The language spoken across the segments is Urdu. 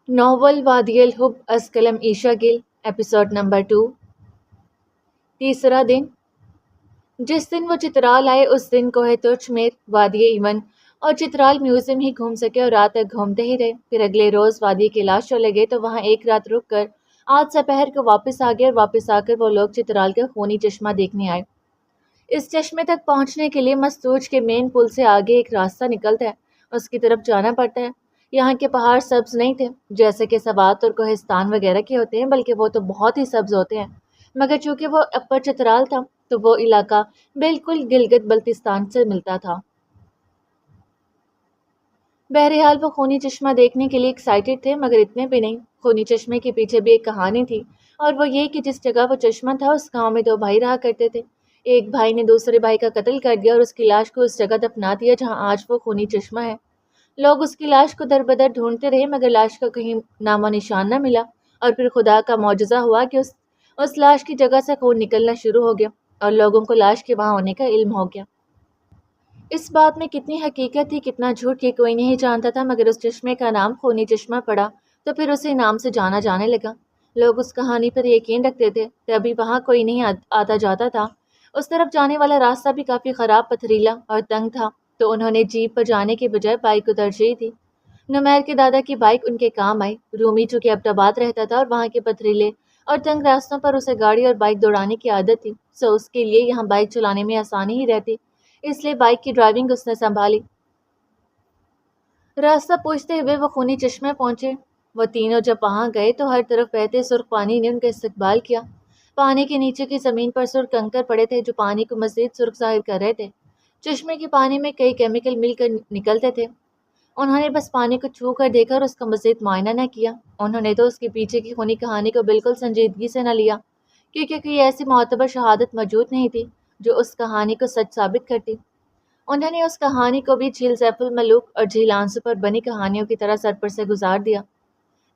ناول وادی الحب از قلم عیشا گل ایپیسوڈ نمبر 2 تیسرا دن جس دن وہ چترال آئے اس دن کوہ ترچ میں وادی ایون اور چترال میوزیم ہی گھوم سکے اور رات تک گھومتے ہی رہے۔ پھر اگلے روز وادی کیلاش چلے گئے تو وہاں ایک رات رک کر آج دوپہر کو واپس آ گئے اور واپس آ کر وہ لوگ چترال کا خونی چشمہ دیکھنے آئے۔ اس چشمے تک پہنچنے کے لیے مستوج کے مین پل سے آگے ایک راستہ نکلتا ہے، اس کی طرف جانا پڑتا ہے۔ یہاں کے پہاڑ سبز نہیں تھے جیسے کہ سوات اور کوہستان وغیرہ کے ہوتے ہیں، بلکہ وہ تو بہت ہی سبز ہوتے ہیں، مگر چونکہ وہ اپر چترال تھا تو وہ علاقہ بالکل گلگت بلتستان سے ملتا تھا۔ بہرحال وہ خونی چشمہ دیکھنے کے لیے ایکسائٹیڈ تھے، مگر اتنے بھی نہیں۔ خونی چشمے کے پیچھے بھی ایک کہانی تھی، اور وہ یہ کہ جس جگہ وہ چشمہ تھا اس گاؤں میں 2 بھائی رہا کرتے تھے۔ ایک بھائی نے دوسرے بھائی کا قتل کر دیا اور اس کی لاش کو اس جگہ دفنا دیا جہاں آج وہ خونی چشمہ ہے۔ لوگ اس کی لاش کو در بدر ڈھونڈتے رہے، مگر لاش کا کہیں نام و نشان نہ ملا، اور پھر خدا کا معجزہ ہوا کہ اس لاش کی جگہ سے خون نکلنا شروع ہو گیا اور لوگوں کو لاش کے وہاں ہونے کا علم ہو گیا۔ اس بات میں کتنی حقیقت تھی کتنا جھوٹ یہ کوئی نہیں جانتا تھا، مگر اس چشمے کا نام خونی چشمہ پڑا تو پھر اسی نام سے جانا جانے لگا۔ لوگ اس کہانی پر یقین رکھتے تھے، تبھی وہاں کوئی نہیں آتا جاتا تھا۔ اس طرف جانے والا راستہ بھی کافی خراب، پتھریلا اور تنگ تھا، تو انہوں نے جیپ پر جانے کے بجائے بائک کو ترجیح دی۔ نمیر کے دادا کی بائک ان کے کام آئی۔ رومی چونکہ عبدآباد رہتا تھا اور وہاں کے پتھریلے اور تنگ راستوں پر اسے گاڑی اور بائک دوڑانے کی عادت تھی، سو اس کے لیے یہاں بائک چلانے میں آسانی ہی رہتی، اس لیے بائک کی ڈرائیونگ اس نے سنبھالی۔ راستہ پوچھتے ہوئے وہ خونی چشمے پہنچے۔ وہ تینوں جب وہاں گئے تو ہر طرف بہتے سرخ پانی نے ان کا استقبال کیا۔ پانی کے نیچے کی زمین پر سرخ کنکر پڑے تھے جو پانی کو مزید سرخ ظاہر کر رہے تھے۔ چشمے کے پانی میں کئی کیمیکل مل کر نکلتے تھے۔ انہوں نے بس پانی کو چھو کر دیکھا اور اس کا مزید معائنہ نہ کیا۔ انہوں نے تو اس کے پیچھے کی خونی کہانی کو بالکل سنجیدگی سے نہ لیا، کیونکہ کوئی ایسی معتبر شہادت موجود نہیں تھی جو اس کہانی کو سچ ثابت کرتی۔ انہوں نے اس کہانی کو بھی جھیل سیف الملوک اور جھیل آنسو پر بنی کہانیوں کی طرح سر پر سے گزار دیا۔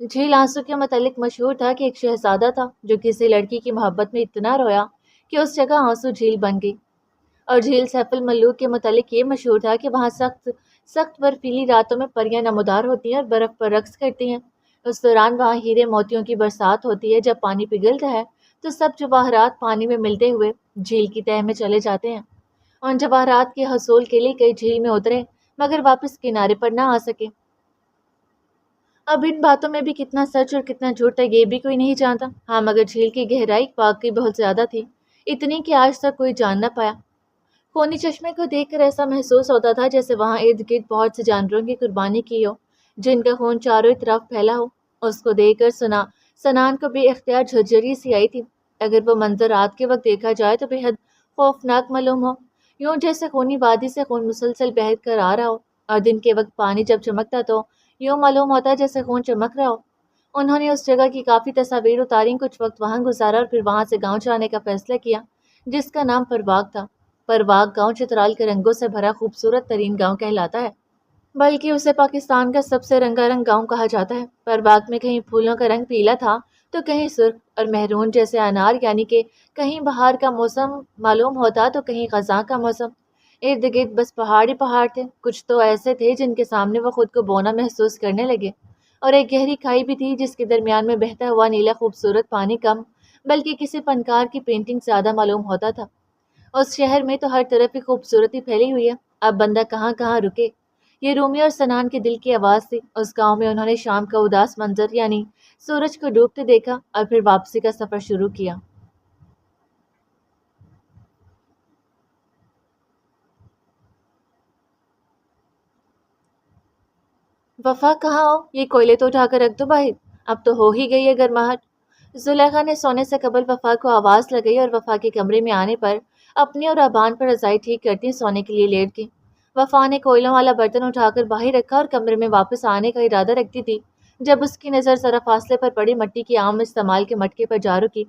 جھیل آنسو کے متعلق مشہور تھا کہ ایک شہزادہ تھا جو کسی لڑکی کی محبت میں اتنا رویا کہ اس جگہ آنسو جھیل بن گئی، اور جھیل سیف الملوک کے متعلق یہ مشہور تھا کہ وہاں سخت برفیلی راتوں میں پریاں نمودار ہوتی ہیں اور برف پر رقص کرتی ہیں۔ اس دوران وہاں ہیرے موتیوں کی برسات ہوتی ہے۔ جب پانی پگھلتا ہے تو سب جواہرات پانی میں ملتے ہوئے جھیل کی تہہ میں چلے جاتے ہیں۔ ان جواہرات کے حصول کے لیے کئی جھیل میں اترے مگر واپس کنارے پر نہ آ سکے۔ اب ان باتوں میں بھی کتنا سچ اور کتنا جھوٹ ہے یہ بھی کوئی نہیں جانتا۔ ہاں، مگر جھیل کی گہرائی واقعی بہت زیادہ تھی، اتنی کہ آج تک کوئی جان نہ پایا۔ خونی چشمے کو دیکھ کر ایسا محسوس ہوتا تھا جیسے وہاں ارد گرد بہت سے جانوروں کی قربانی کی ہو جن کا خون چاروں طرف پھیلا ہو۔ اس کو دیکھ کر سنان کو بے اختیار جھرجھری سی آئی تھی۔ اگر وہ منظر رات کے وقت دیکھا جائے تو بے حد خوفناک معلوم ہو، یوں جیسے خونی وادی سے خون مسلسل بہہ کر آ رہا ہو، اور دن کے وقت پانی جب چمکتا تو یوں معلوم ہوتا جیسے خون چمک رہا ہو۔ انہوں نے اس جگہ کی کافی تصاویر اتاری، کچھ وقت وہاں گزارا اور پھر وہاں سے گاؤں جانے کا فیصلہ کیا جس کا نام پرواگ تھا۔ پرواگ گاؤں چترال کے رنگوں سے بھرا خوبصورت ترین گاؤں کہلاتا ہے، بلکہ اسے پاکستان کا سب سے رنگا رنگ گاؤں کہا جاتا ہے۔ پرواگ میں کہیں پھولوں کا رنگ پیلا تھا تو کہیں سرخ اور مہرون جیسے انار، یعنی کہ کہیں بہار کا موسم معلوم ہوتا تو کہیں خزاں کا موسم۔ ارد گرد بس پہاڑ ہی پہاڑ تھے، کچھ تو ایسے تھے جن کے سامنے وہ خود کو بونا محسوس کرنے لگے، اور ایک گہری کھائی بھی تھی جس کے درمیان میں بہتا ہوا نیلا خوبصورت پانی کم بلکہ کسی فنکار کی پینٹنگ زیادہ معلوم ہوتا تھا۔ اس شہر میں تو ہر طرف ہی خوبصورتی پھیلی ہوئی ہے، اب بندہ کہاں کہاں رکے۔ یہ رومی اور سنان کے دل کی آواز تھی۔ اس گاؤں میں انہوں نے شام کا اداس منظر یعنی سورج کو ڈوبتے دیکھا اور پھر واپسی کا سفر شروع کیا۔ وفا کہاں ہو؟ یہ کوئلے تو اٹھا کر رکھ دو باہر، اب تو ہو ہی گئی ہے گرماہٹ۔ زلیخا نے سونے سے قبل وفا کو آواز لگائی اور وفا کے کمرے میں آنے پر اپنی اور ابان پر رضائی ٹھیک کرتی سونے کے لیے لیٹ گئی۔ وفا نے کوئلوں والا برتن اٹھا کر باہر رکھا اور کمرے میں واپس آنے کا ارادہ رکھتی تھی جب اس کی نظر ذرا فاصلے پر پڑی مٹی کی عام استعمال کے مٹکے پر جا رکی۔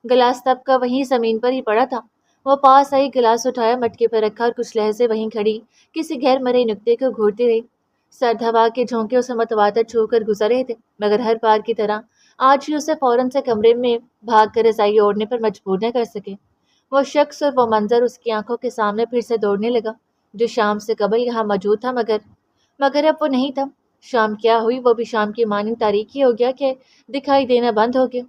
گلاس تب کا وہیں زمین پر ہی پڑا تھا۔ وہ پاس آئی، گلاس اٹھایا، مٹکے پر رکھا اور کچھ لہجے وہیں کھڑی کسی غیر مرئی نقطے کو گھورتی رہی۔ سرد ہوا کے جھونکے اسے متواتر چھو کر گزر رہے تھے، مگر ہر بار کی طرح آج بھی اسے فوراً سے کمرے میں بھاگ کر رضائی اوڑھنے پر مجبور نہ کر سکے۔ وہ شخص اور وہ منظر اس کی آنکھوں کے سامنے پھر سے دوڑنے لگا جو شام سے قبل یہاں موجود تھا، مگر اب وہ نہیں تھا۔ شام کیا ہوئی، وہ بھی شام کی مانند تاریکی ہو گیا کہ دکھائی دینا بند ہو گیا۔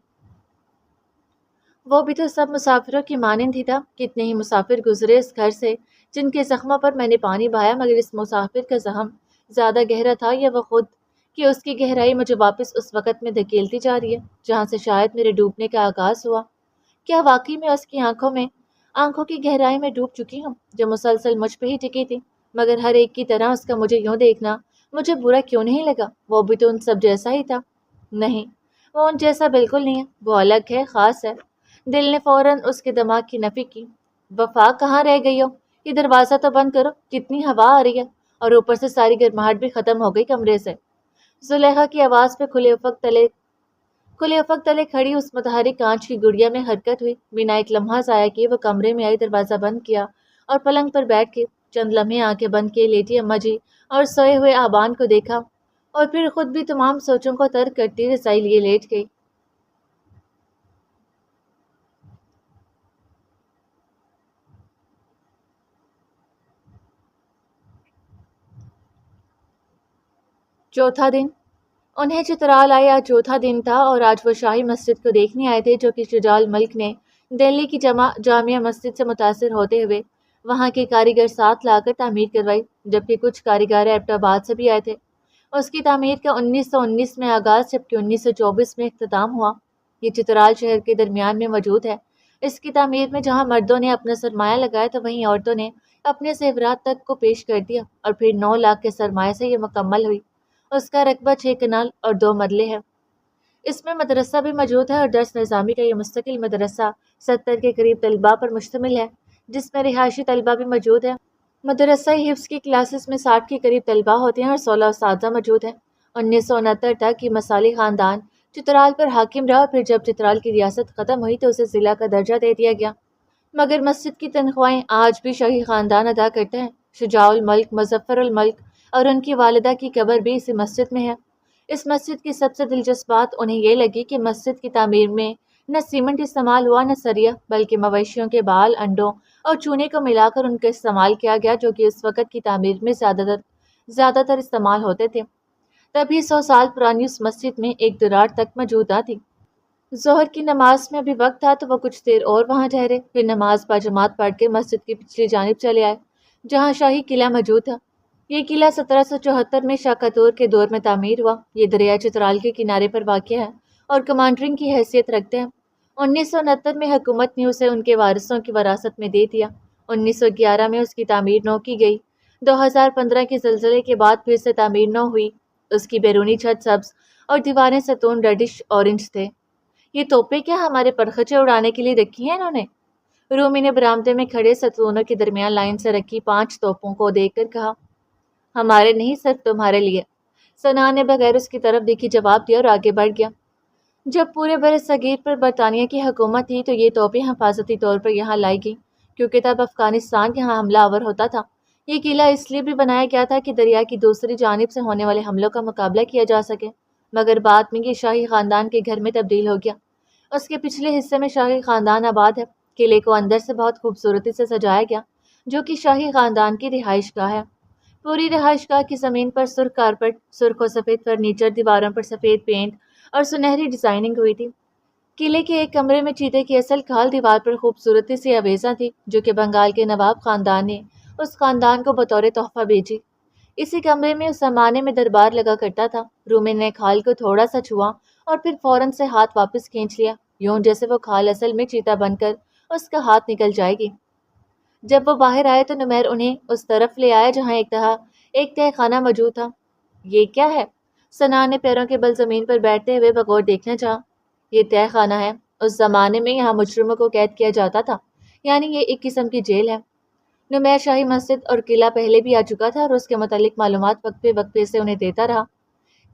وہ بھی تو سب مسافروں کی مانند ہی تھا۔ کتنے ہی مسافر گزرے اس گھر سے جن کے زخموں پر میں نے پانی بہایا، مگر اس مسافر کا زخم زیادہ گہرا تھا یا وہ خود کہ اس کی گہرائی مجھے واپس اس وقت میں دھکیلتی جا رہی ہے جہاں سے شاید میرے ڈوبنے کا آغاز ہوا۔ کیا واقعی میں اس کی آنکھوں کی گہرائی میں ڈوب چکی ہوں جو مسلسل مجھ پہ ہی ٹکی تھی؟ مگر ہر ایک کی طرح اس کا مجھے یوں دیکھنا مجھے برا کیوں نہیں لگا؟ وہ بھی تو ان سب جیسا ہی تھا۔ نہیں، وہ ان جیسا بالکل نہیں ہے، وہ الگ ہے، خاص ہے۔ دل نے فوراً اس کے دماغ کی نفی کی۔ وفا، کہاں رہ گئی ہو؟ یہ دروازہ تو بند کرو، کتنی ہوا آ رہی ہے، اور اوپر سے ساری گرماہٹ بھی ختم ہو گئی کمرے سے۔ زلیخا کی آواز پہ کھلے افق تلے کھڑی اس متحرک کانچ کی گڑیا میں حرکت ہوئی۔ بنا ایک لمحہ ضائع کیے وہ کمرے میں آئی، دروازہ بند کیا اور پلنگ پر بیٹھ کے چند لمحے آنکھیں بند کیے لیٹی اماں جی اور سوئے ہوئے آبان کو دیکھا، اور پھر خود بھی تمام سوچوں کو ترک کرتی رسائی لیے لیٹ گئی۔ چوتھا دن۔ انہیں چترال آئے آج چوتھا دن تھا، اور آج وہ شاہی مسجد کو دیکھنے آئے تھے جو کہ شجاع الملک نے دہلی کی جامع مسجد سے متاثر ہوتے ہوئے وہاں کے کاریگر ساتھ لا کر تعمیر کروائی، جبکہ کچھ کاریگر ایبٹ آباد سے بھی آئے تھے۔ اس کی تعمیر کا 1919 میں آغاز جبکہ 1924 میں اختتام ہوا۔ یہ چترال شہر کے درمیان میں موجود ہے۔ اس کی تعمیر میں جہاں مردوں نے اپنا سرمایہ لگایا تو وہیں عورتوں نے اپنے زیورات تک کو پیش کر دیا، اور پھر 9 لاکھ کے سرمایہ سے یہ مکمل ہوئی۔ اس کا رقبہ 6 کنال اور 2 مرلے ہے۔ اس میں مدرسہ بھی موجود ہے، اور درس نظامی کا یہ مستقل مدرسہ 70 کے قریب طلباء پر مشتمل ہے، جس میں رہائشی طلباء بھی موجود ہیں۔ مدرسہ حفظ کی کلاسز میں 60 کے قریب طلباء ہوتے ہیں اور 16 اساتذہ موجود ہیں۔ 1969 تک یہ مصالح خاندان چترال پر حاکم رہا، اور پھر جب چترال کی ریاست ختم ہوئی تو اسے ضلع کا درجہ دے دیا گیا، مگر مسجد کی تنخواہیں آج بھی شاہی خاندان ادا کرتے ہیں۔ شجاع الملک، مظفر الملک اور ان کی والدہ کی قبر بھی اسی مسجد میں ہے۔ اس مسجد کی سب سے دلچسپ بات انہیں یہ لگی کہ مسجد کی تعمیر میں نہ سیمنٹ استعمال ہوا نہ سریا، بلکہ مویشیوں کے بال، انڈوں اور چونے کو ملا کر ان کا استعمال کیا گیا، جو کہ اس وقت کی تعمیر میں زیادہ تر استعمال ہوتے تھے۔ تبھی 100 سال پرانی اس مسجد میں ایک دراڑ تک موجود نہ تھی۔ ظہر کی نماز میں ابھی وقت تھا تو وہ کچھ دیر اور وہاں ٹھہرے، پھر نماز باجماعت پڑھ کے مسجد کی پچھلی جانب چلے آئے جہاں شاہی قلعہ موجود تھا۔ یہ قلعہ 1774 میں شاہ کتور کے دور میں تعمیر ہوا۔ یہ دریا چترال کے کنارے پر واقع ہے اور کمانڈرنگ کی حیثیت رکھتے ہیں۔ 1969 میں حکومت نے اسے ان کے وارثوں کی وراثت میں دے دیا۔ 1911 میں اس کی تعمیر نو کی گئی۔ 2015 کے زلزلے کے بعد پھر سے تعمیر نو ہوئی۔ اس کی بیرونی چھت سبز اور دیواریں ستون ریڈش اورنج تھے۔ یہ توپیں کیا ہمارے پرخچے اڑانے کے لیے رکھی ہیں انہوں نے؟ رومی نے برآمدے میں کھڑے ستونوں کے درمیان لائن سے رکھی 5 توپوں کو دیکھ کر کہا۔ ہمارے نہیں، صرف تمہارے لیے۔ ثنا نے بغیر اس کی طرف دیکھی جواب دیا اور آگے بڑھ گیا۔ جب پورے بر صغیر پر برطانیہ کی حکومت تھی تو یہ توپیں حفاظتی طور پر یہاں لائی گئیں، کیونکہ تب افغانستان یہاں حملہ آور ہوتا تھا۔ یہ قلعہ اس لیے بھی بنایا گیا تھا کہ دریا کی دوسری جانب سے ہونے والے حملوں کا مقابلہ کیا جا سکے، مگر بعد میں یہ شاہی خاندان کے گھر میں تبدیل ہو گیا۔ اس کے پچھلے حصے میں شاہی خاندان آباد ہے۔ قلعے کو اندر سے بہت خوبصورتی سے سجایا گیا، جو کہ شاہی خاندان کی رہائش گاہ ہے۔ پوری رہائش گاہ کی زمین پر سرخ کارپٹ، سرخ و سفید فرنیچر، دیواروں پر سفید پینٹ اور سنہری ڈیزائننگ ہوئی تھی۔ قلعے کے ایک کمرے میں چیتے کی اصل کھال دیوار پر خوبصورتی سے آویزاں تھی، جو کہ بنگال کے نواب خاندان نے اس خاندان کو بطور تحفہ بھیجی۔ اسی کمرے میں اس زمانے میں دربار لگا کرتا تھا۔ رومن نے کھال کو تھوڑا سا چھوا اور پھر فوراً سے ہاتھ واپس کھینچ لیا، یوں جیسے وہ کھال اصل میں چیتا بن کر اس کا ہاتھ نکل جائے گی۔ جب وہ باہر آئے تو نمیر انہیں اس طرف لے آیا جہاں ایک تہہ خانہ موجود تھا۔ یہ کیا ہے؟ ثنا نے پیروں کے بل زمین پر بیٹھتے ہوئے بغور دیکھنا چاہا۔ یہ تہہ خانہ ہے۔ اس زمانے میں یہاں مجرموں کو قید کیا جاتا تھا، یعنی یہ ایک قسم کی جیل ہے۔ نمیر شاہی مسجد اور قلعہ پہلے بھی آ چکا تھا اور اس کے متعلق معلومات وقفے وقفے سے انہیں دیتا رہا۔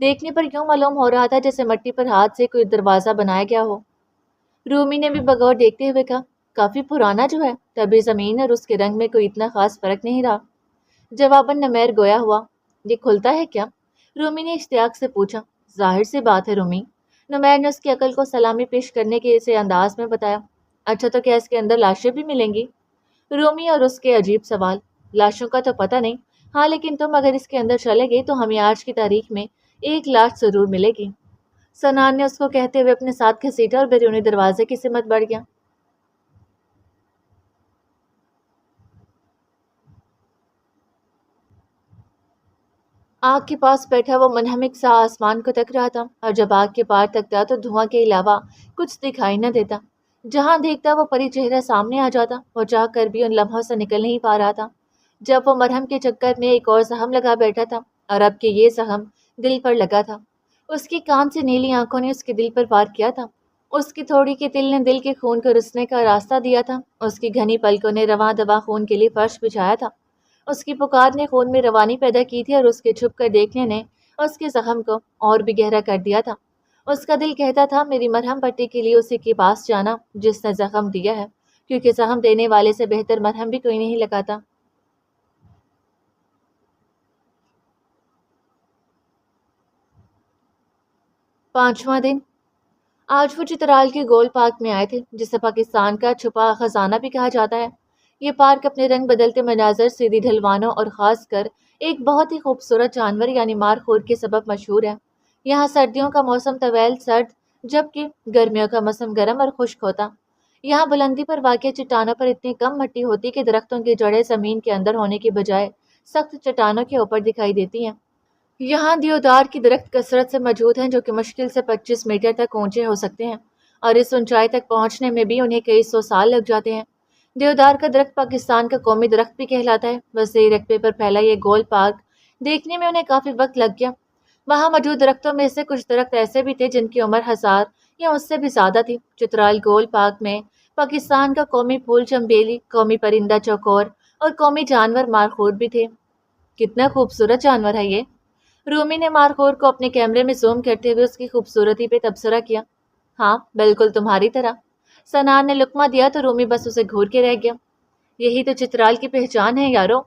دیکھنے پر یوں معلوم ہو رہا تھا جیسے مٹی پر ہاتھ سے کوئی دروازہ بنایا گیا ہو۔ رومی نے بھی بغور دیکھتے ہوئے کہا، کافی پرانا جو ہے، تبھی زمین اور اس کے رنگ میں کوئی اتنا خاص فرق نہیں رہا۔ جواباً نمیر گویا ہوا، یہ کھلتا ہے کیا؟ رومی نے اشتیاق سے پوچھا۔ ظاہر سی بات ہے رومی، نمیر نے اس کی عقل کو سلامی پیش کرنے کے اسے انداز میں بتایا۔ اچھا تو کیا اس کے اندر لاشیں بھی ملیں گی؟ رومی اور اس کے عجیب سوال۔ لاشوں کا تو پتہ نہیں، ہاں لیکن تم اگر اس کے اندر چلے گئی تو ہمیں آج کی تاریخ میں 1 لاش ضرور ملے گی۔ سنان نے اس کو کہتے ہوئے اپنے ساتھ گھسیٹا اور بیرونی دروازے کی سمت بڑھ گیا۔ آگ کے پاس بیٹھا وہ منہمک سا آسمان کو تک رہا تھا، اور جب آگ کے پار تکتا تو دھواں کے علاوہ کچھ دکھائی نہ دیتا۔ جہاں دیکھتا وہ پری چہرہ سامنے آ جاتا، وہ چاہ کر بھی ان لمحوں سے نکل نہیں پا رہا تھا جب وہ مرہم کے چکر میں ایک اور زخم لگا بیٹھا تھا، اور اب کہ یہ زخم دل پر لگا تھا۔ اس کی کان سے نیلی آنکھوں نے اس کے دل پر وار کیا تھا۔ اس کی تھوڑی کے دل نے دل کے خون کو رسنے کا راستہ دیا تھا۔ اس کی گھنی پلکوں نے رواں دواں خون کے لیے فرش بچھایا تھا۔ اس کی پکار نے خون میں روانی پیدا کی تھی، اور اس کے چھپ کر دیکھنے نے اس کے زخم کو اور بھی گہرا کر دیا تھا۔ اس کا دل کہتا تھا میری مرہم پٹی کے لیے اسی کے پاس جانا جس نے زخم دیا ہے، کیونکہ زخم دینے والے سے بہتر مرہم بھی کوئی نہیں لگاتا۔ 5واں دن۔ آج وہ چترال کے گول پارک میں آئے تھے، جسے پاکستان کا چھپا خزانہ بھی کہا جاتا ہے۔ یہ پارک اپنے رنگ بدلتے مناظر، سیدھی ڈھلوانوں اور خاص کر ایک بہت ہی خوبصورت جانور یعنی مارخور کے سبب مشہور ہے۔ یہاں سردیوں کا موسم طویل سرد جبکہ گرمیوں کا موسم گرم اور خشک ہوتا۔ یہاں بلندی پر واقع چٹانوں پر اتنی کم مٹی ہوتی کہ درختوں کی جڑیں زمین کے اندر ہونے کے بجائے سخت چٹانوں کے اوپر دکھائی دیتی ہیں۔ یہاں دیودار کی درخت کثرت سے موجود ہیں جو کہ مشکل سے 25 میٹر تک اونچے ہو سکتے ہیں، اور اس اونچائی تک پہنچنے میں بھی انہیں کئی سو سال لگ جاتے ہیں۔ دیودار کا درخت پاکستان کا قومی درخت بھی کہلاتا ہے۔ وسیع رقبے پر پھیلا یہ گول پارک دیکھنے میں انہیں کافی وقت لگ گیا۔ وہاں موجود درختوں میں سے کچھ درخت ایسے بھی تھے جن کی عمر 1000 یا اس سے بھی زیادہ تھی۔ چترال گول پارک میں پاکستان کا قومی پھول چنبیلی، قومی پرندہ چوکور اور قومی جانور مارخور بھی تھے۔ کتنا خوبصورت جانور ہے یہ! رومی نے مارخور کو اپنے کیمرے میں زوم کرتے ہوئے اس کی خوبصورتی پہ تبصرہ کیا۔ ہاں بالکل تمہاری طرح۔ سنان نے لقمہ دیا تو رومی بس اسے گھور کے رہ گیا۔ یہی تو چترال کی پہچان ہے یارو۔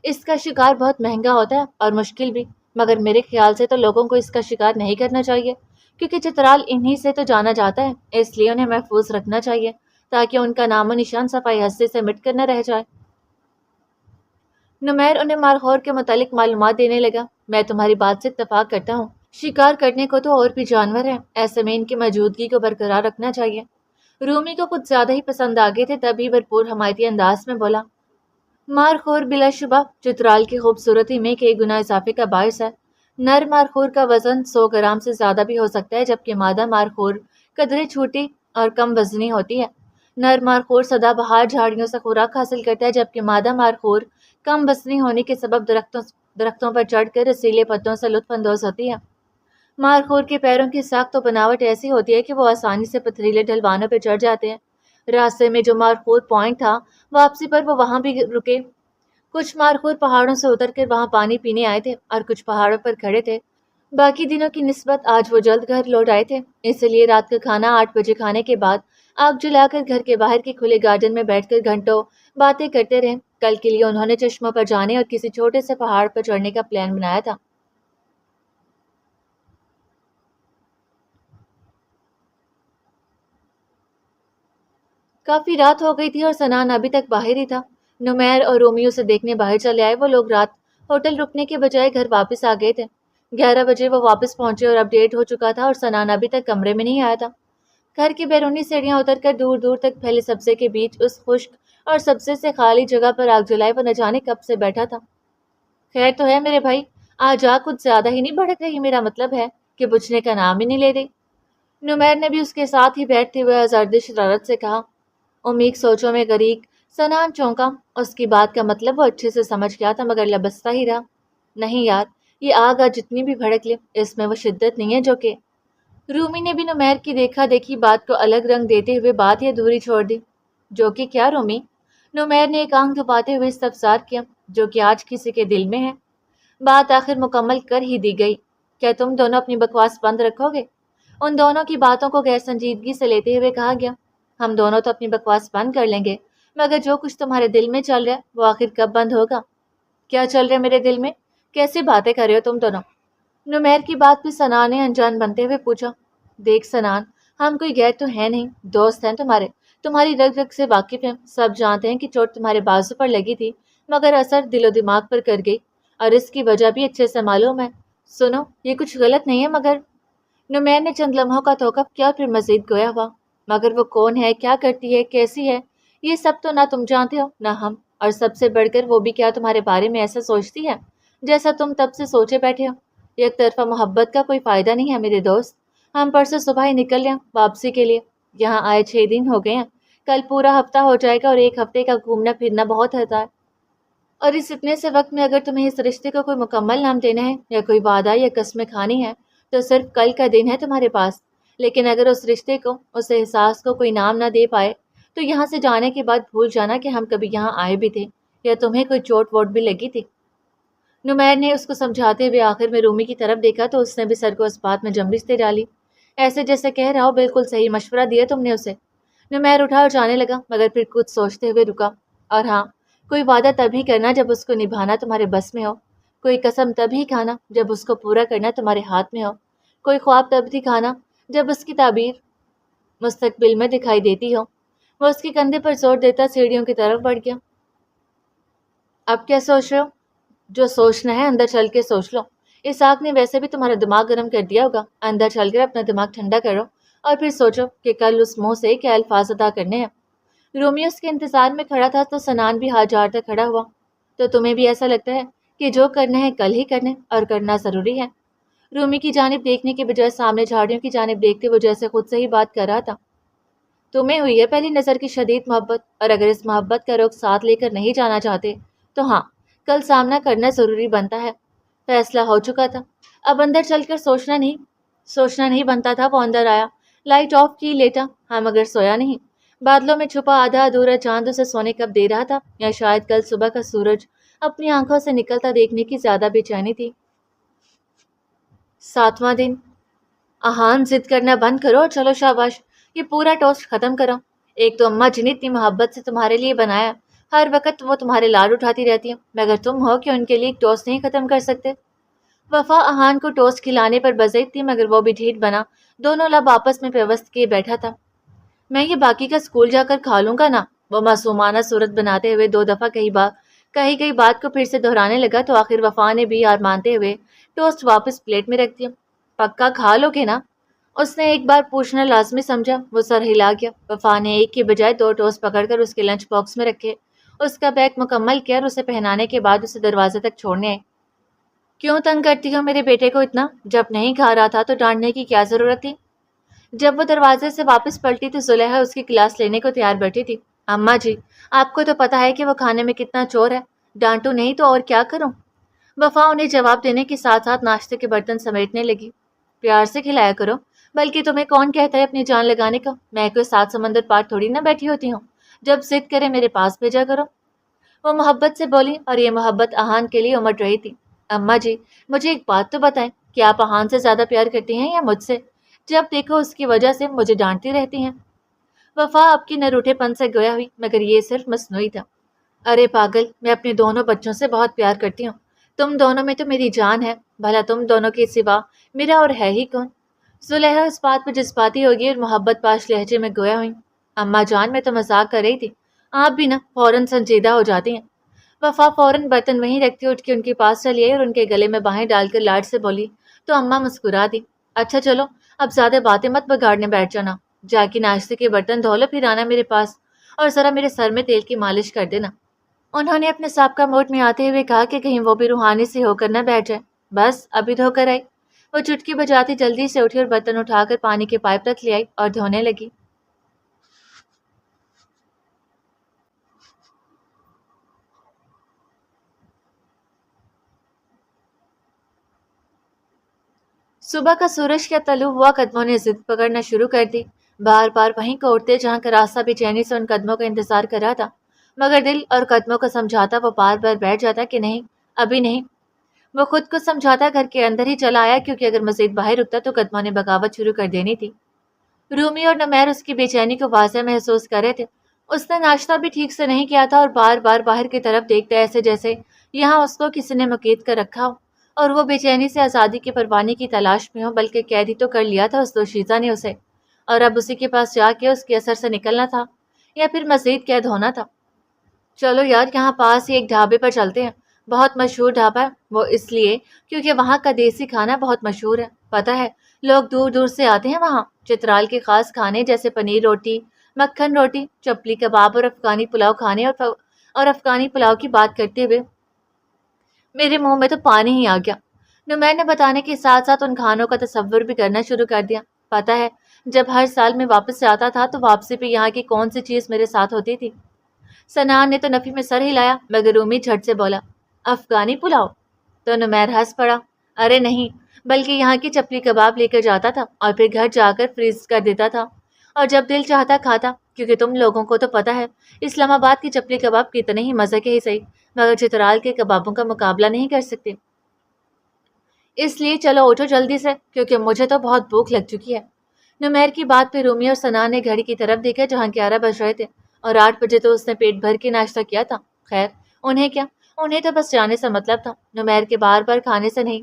اس کا شکار بہت مہنگا ہوتا ہے اور مشکل بھی، مگر میرے خیال سے تو لوگوں کو اس کا شکار نہیں کرنا چاہیے، کیونکہ چترال انہی سے تو جانا جاتا ہے، اس لیے انہیں محفوظ رکھنا چاہیے تاکہ ان کا نام و نشان صفائی ہستی سے مٹ کر نہ رہ جائے۔ نمیر انہیں مارخور کے متعلق معلومات دینے لگا۔ میں تمہاری بات سے اتفاق کرتا ہوں، شکار کرنے کو تو اور بھی جانور ہیں، ایسے میں ان کی موجودگی کو برقرار رکھنا چاہیے۔ رومی کو کچھ زیادہ ہی پسند آگے تھے، تبھی بھرپور حمایتی انداز میں بولا۔ مارخور بلا شبہ چترال کی خوبصورتی میں کئی گنا اضافے کا باعث ہے۔ نر مارخور کا وزن 100 گرام سے زیادہ بھی ہو سکتا ہے، جبکہ مادہ مارخور قدرے چھوٹی اور کم وزنی ہوتی ہے۔ نر مارخور سدا بہار جھاڑیوں سے خوراک حاصل کرتا ہے، جبکہ مادہ مارخور کم وزنی ہونے کے سبب درختوں پر چڑھ کر رسیلے پتوں سے لطف اندوز ہوتی ہے۔ مارخور کے پیروں کی ساخت و بناوٹ ایسی ہوتی ہے کہ وہ آسانی سے پتھریلے ڈھلوانوں پہ چڑھ جاتے ہیں۔ راستے میں جو مارخور پوائنٹ تھا، واپسی پر وہ وہاں بھی رکے۔ کچھ مارخور پہاڑوں سے اتر کر وہاں پانی پینے آئے تھے اور کچھ پہاڑوں پر کھڑے تھے۔ باقی دنوں کی نسبت آج وہ جلد گھر لوٹ آئے تھے، اس لیے رات کا کھانا 8 بجے کھانے کے بعد آگ جلا کر گھر کے باہر کے کھلے گارڈن میں بیٹھ کر گھنٹوں باتیں کرتے رہے۔ کل کے لیے انہوں نے چشموں پر جانے اور کسی چھوٹے سے پہاڑ پر چڑھنے کا پلان بنایا تھا۔ کافی رات ہو گئی تھی اور سنان ابھی تک باہر ہی تھا۔ نمیر اور رومیو سے دیکھنے باہر چلے آئے۔ وہ لوگ رات ہوٹل رکنے کے بجائے گھر واپس آ گئے تھے۔ 11 بجے وہ واپس پہنچے اور اپڈیٹ ہو چکا تھا، اور سنان ابھی تک کمرے میں نہیں آیا تھا۔ گھر کی بیرونی سیڑھیاں اتر کر دور دور تک پھیلے سبزے کے بیچ اس خشک اور سبزے سے خالی جگہ پر آگ جلائے وہ نہ جانے کب سے بیٹھا تھا۔ خیر تو ہے میرے بھائی، آج آگ کچھ زیادہ ہی نہیں بھڑک رہی، میرا مطلب ہے کہ بجھنے کا نام ہی نہیں لے رہی۔ نمیر نے بھی اس کے ساتھ ہی بیٹھتے ہوئے آزردہ شرارت سے کہا۔ امید سوچوں میں غریق سنان چونکا۔ اس کی بات کا مطلب وہ اچھے سے سمجھ گیا تھا، مگر لبستا ہی رہا۔ نہیں یار، یہ آگ آج جتنی بھی بھڑک لے، اس میں وہ شدت نہیں ہے جو کہ… رومی نے بھی نمیر کی دیکھا دیکھی بات کو الگ رنگ دیتے ہوئے بات ہی ادھوری چھوڑ دی۔ جو کہ کیا رومی؟ نمیر نے ایک آنکھ دباتے ہوئے استفسار کیا۔ جو کہ آج کسی کے دل میں ہے۔ بات آخر مکمل کر ہی دی گئی۔ کیا تم دونوں اپنی بکواس بند رکھو گے؟ ان دونوں کی باتوں کو غیر سنجیدگی سے لیتے ہوئے کہا گیا۔ ہم دونوں تو اپنی بکواس بند کر لیں گے، مگر جو کچھ تمہارے دل میں چل رہا ہے وہ آخر کب بند ہوگا؟ کیا چل رہا ہے میرے دل میں؟ کیسی باتیں کر رہے ہو تم دونوں؟ نمیر کی بات پہ سنان نے انجان بنتے ہوئے پوچھا۔ دیکھ سنان، ہم کوئی غیر تو ہیں نہیں، دوست ہیں تمہارے، تمہاری رگ رگ سے واقف ہیں، سب جانتے ہیں کہ چوٹ تمہارے بازو پر لگی تھی مگر اثر دل و دماغ پر کر گئی، اور اس کی وجہ بھی اچھے سے معلوم ہے۔ سنو، یہ کچھ غلط نہیں ہے مگر… نمیر نے چند لمحوں کا توقف کیا، پھر مزید گویا ہوا۔ مگر وہ کون ہے، کیا کرتی ہے، کیسی ہے، یہ سب تو نہ تم جانتے ہو نہ ہم، اور سب سے بڑھ کر وہ بھی کیا تمہارے بارے میں ایسا سوچتی ہے جیسا تم تب سے سوچے بیٹھے ہو۔ یک طرفہ محبت کا کوئی فائدہ نہیں ہے میرے دوست۔ ہم پرسوں صبح ہی نکل لیں واپسی کے لیے، یہاں آئے 6 دن ہو گئے ہیں، کل پورا ہفتہ ہو جائے گا، اور ایک ہفتے کا گھومنا پھرنا بہت ہوتا ہے۔ اور اس اتنے سے وقت میں اگر تمہیں اس رشتے کو کوئی مکمل نام دینا ہے یا کوئی وعدہ یا قسمیں کھانی ہے تو صرف کل کا دن ہے تمہارے پاس۔ لیکن اگر اس رشتے کو، اس احساس کو کوئی نام نہ دے پائے تو یہاں سے جانے کے بعد بھول جانا کہ ہم کبھی یہاں آئے بھی تھے یا تمہیں کوئی چوٹ ووٹ بھی لگی تھی۔ نمیر نے اس کو سمجھاتے ہوئے آخر میں رومی کی طرف دیکھا تو اس نے بھی سر کو اس بات میں جنبش دے ڈالی، ایسے جیسے کہہ رہا ہو بالکل صحیح مشورہ دیا تم نے اسے۔ نمیر اٹھا اور جانے لگا، مگر پھر کچھ سوچتے ہوئے رکا۔ اور ہاں، کوئی وعدہ تبھی کرنا جب اس کو نبھانا تمہارے بس میں ہو، کوئی قسم تبھی کھانا جب اس کو پورا کرنا تمہارے ہاتھ میں ہو، کوئی خواب تب دکھانا جب اس کی تعبیر مستقبل میں دکھائی دیتی ہو۔ وہ اس کے کندھے پر زور دیتا سیڑھیوں کی طرف بڑھ گیا۔ اب کیا سوچ رہے ہو؟ جو سوچنا ہے اندر چل کے سوچ لو۔ اس آگ نے ویسے بھی تمہارا دماغ گرم کر دیا ہوگا، اندر چل کر اپنا دماغ ٹھنڈا کرو اور پھر سوچو کہ کل اس منہ سے کیا الفاظ ادا کرنے ہیں۔ رومی اس کے انتظار میں کھڑا تھا تو سنان بھی ہاتھ جاڑتا کھڑا ہوا۔ تو تمہیں بھی ایسا لگتا ہے کہ جو کرنا ہے کل ہی کرنا اور کرنا ضروری ہے؟ رومی کی جانب دیکھنے کے بجائے سامنے جھاڑیوں کی جانب دیکھتے وہ جیسے خود سے ہی بات کر رہا تھا۔ تمہیں ہوئی ہے پہلی نظر کی شدید محبت، اور اگر اس محبت کا رخ ساتھ لے کر نہیں جانا چاہتے تو ہاں، کل سامنا کرنا ضروری بنتا ہے۔ فیصلہ ہو چکا تھا، اب اندر چل کر سوچنا نہیں بنتا تھا۔ وہ اندر آیا، لائٹ آف کی، لیٹا۔ ہاں مگر سویا نہیں۔ بادلوں میں چھپا آدھا ادھورا چاند اسے سونے کب دے رہا تھا، یا شاید کل صبح کا سورج اپنی آنکھوں سے نکلتا دیکھنے کی زیادہ بے چینی تھی۔ 7واں دن۔ اہان، ضد کرنا بند کرو اور چلو شاباش، یہ پورا ٹوسٹ ختم کرو۔ ایک تو اماں جنہیں اتنی محبت سے تمہارے لیے بنایا، ہر وقت وہ تمہارے لاڈ اٹھاتی رہتی ہیں، مگر تم ہو کہ ان کے لیے ایک ٹوسٹ نہیں ختم کر سکتے۔ وفا اہان کو ٹوسٹ کھلانے پر بزید تھی، مگر وہ بھی ڈھیٹ بنا دونوں لب آپس میں پیوست کیے بیٹھا تھا۔ میں یہ باقی کا اسکول جا کر کھا لوں گا نا، وہ معصومانہ صورت بناتے ہوئے 2 دفعہ کہی گئی بات کو پھر سے دہرانے لگا تو آخر وفا نے بھی ہار مانتے ہوئے ٹوسٹ واپس پلیٹ میں رکھ دیا۔ پکا کھا لو گے نا؟ اس نے ایک بار پوچھنا لازمی سمجھا۔ وہ سر ہلا گیا۔ وفا نے ایک کے بجائے 2 ٹوسٹ پکڑ کر اس کے لنچ باکس میں رکھے، اس کا بیگ مکمل کیا اور اسے پہنانے کے بعد اسے دروازے تک چھوڑنے آئے۔ کیوں تنگ کرتی ہو میرے بیٹے کو اتنا؟ جب نہیں کھا رہا تھا تو ڈانٹنے کی کیا ضرورت تھی؟ جب وہ دروازے سے واپس پلٹی تو زلیخا اس کی کلاس لینے کو تیار بیٹھی تھی۔ اماں جی، آپ کو تو پتا ہے کہ وہ کھانے میں کتنا چور ہے، ڈانٹو نہیں تو اور کیا کروں؟ وفا انہیں جواب دینے کے ساتھ ساتھ ناشتے کے برتن سمیٹنے لگی۔ پیار سے کھلایا کرو، بلکہ تمہیں کون کہتا ہے اپنی جان لگانے کا؟ میں کوئی 7 سمندر پار تھوڑی نہ بیٹھی ہوتی ہوں، جب ضد کرے میرے پاس بھیجا کرو۔ وہ محبت سے بولی، اور یہ محبت اہان کے لیے امڑ رہی تھی۔ اماں جی، مجھے ایک بات تو بتائیں کہ آپ اہان سے زیادہ پیار کرتی ہیں یا مجھ سے؟ جب دیکھو اس کی وجہ سے مجھے ڈانٹتی رہتی ہیں۔ وفا اب کی نروٹھے پن سے گویا ہوئی، مگر یہ صرف مصنوعی تھا۔ ارے پاگل، میں اپنے دونوں بچوں سے بہت پیار کرتی ہوں، تم دونوں میں تو میری جان ہے، بھلا تم دونوں کے سوا میرا اور ہے ہی کون؟ زلیخا اس بات پہ جذباتی ہوگی اور محبت پاش لہجے میں گویا ہوئی، اماں جان میں تو مذاق کر رہی تھی، آپ بھی نا فوراً سنجیدہ ہو جاتی ہیں۔ وفا فوراً برتن وہیں رکھتی اٹھ کے ان کے پاس چلی آئی اور ان کے گلے میں باہیں ڈال کر لاڈ سے بولی تو اماں مسکرا دی۔ اچھا چلو، اب زیادہ باتیں مت بگاڑنے بیٹھ جانا، جا کے ناشتے کے برتن دھو لو، پھر آنا میرے پاس اور ذرا میرے سر میں تیل کی مالش کر دینا۔ انہوں نے اپنے سابقہ موڈ میں آتے ہوئے کہا کہ کہیں وہ بھی روحانی سے ہو کر نہ بیٹھ جائے۔ بس ابھی دھو کر آئی۔ وہ چٹکی بجاتی جلدی سے اٹھی اور برتن اٹھا کر پانی کے پائپ تک لے آئی اور دھونے لگی۔ صبح کا سورج کیا طلوع ہوا، قدموں نے ضد پکڑنا شروع کر دی، بار بار وہیں کو اٹھتے جہاں کا راستہ بے چینی سے ان قدموں کا انتظار کر رہا تھا، مگر دل اور قدموں کو سمجھاتا وہ بار بار بیٹھ جاتا کہ نہیں، ابھی نہیں۔ وہ خود کو سمجھاتا گھر کے اندر ہی چلا آیا، کیونکہ اگر مزید باہر رکتا تو قدموں نے بغاوت شروع کر دینی تھی۔ رومی اور نمیر اس کی بے چینی کو واضح محسوس کر رہے تھے۔ اس نے ناشتہ بھی ٹھیک سے نہیں کیا تھا اور بار بار باہر کی طرف دیکھتا ایسے جیسے یہاں اس کو کسی نے مقید کر رکھا ہو، اور وہ بے چینی سے آزادی کے پروانی کی تلاش میں ہو، بلکہ قید ہی تو کر لیا تھا اس دوشیزہ نے اسے، اور اب اسی کے پاس جا کے اس کے اثر سے نکلنا تھا یا پھر مزید قید ہونا تھا۔ چلو یار، یہاں پاس ہی ایک ڈھابے پر چلتے ہیں، بہت مشہور ڈھابا ہے وہ اس لیے کیونکہ وہاں کا دیسی کھانا بہت مشہور ہے، پتہ ہے لوگ دور دور سے آتے ہیں وہاں۔ چترال کے خاص کھانے جیسے پنیر روٹی، مکھن روٹی، چپلی کباب اور افغانی پلاؤ کھانے اور افغانی پلاؤ کی بات کرتے ہوئے میرے منہ میں تو پانی ہی آ گیا۔ نمیر نے بتانے کے ساتھ ساتھ ان کھانوں کا تصور بھی کرنا شروع کر دیا۔ پتہ ہے جب ہر سال میں واپس سے آتا تھا تو واپسی پہ یہاں کی کون سی چیز میرے ساتھ ہوتی تھی؟ سنان نے تو نفی میں سر ہلایا مگر رومی جھٹ سے بولا، افغانی پلاؤ؟ تو نمیر ہنس پڑا، ارے نہیں، بلکہ یہاں کی چپلی کباب لے کر جاتا تھا اور پھر گھر جا کر فریز کر دیتا تھا اور جب دل چاہتا کھاتا، کیونکہ تم لوگوں کو تو پتہ ہے اسلام آباد کی چپلی کباب کتنے ہی مزے کے ہی صحیح مگر چترال کے کبابوں کا مقابلہ نہیں کر سکتے۔ اس لیے چلو اٹھو جلدی سے کیونکہ مجھے تو بہت بھوک لگ چکی ہے۔ نمیر کی بات پہ رومی اور سنان نے گھڑی کی طرف دیکھا جہاں 11 بج رہے تھے اور 8 بجے تو اس نے پیٹ بھر کے ناشتہ کیا تھا۔ خیر انہیں کیا، انہیں تو بس جانے سے مطلب تھا، نمیر کے بار بار کھانے سے نہیں۔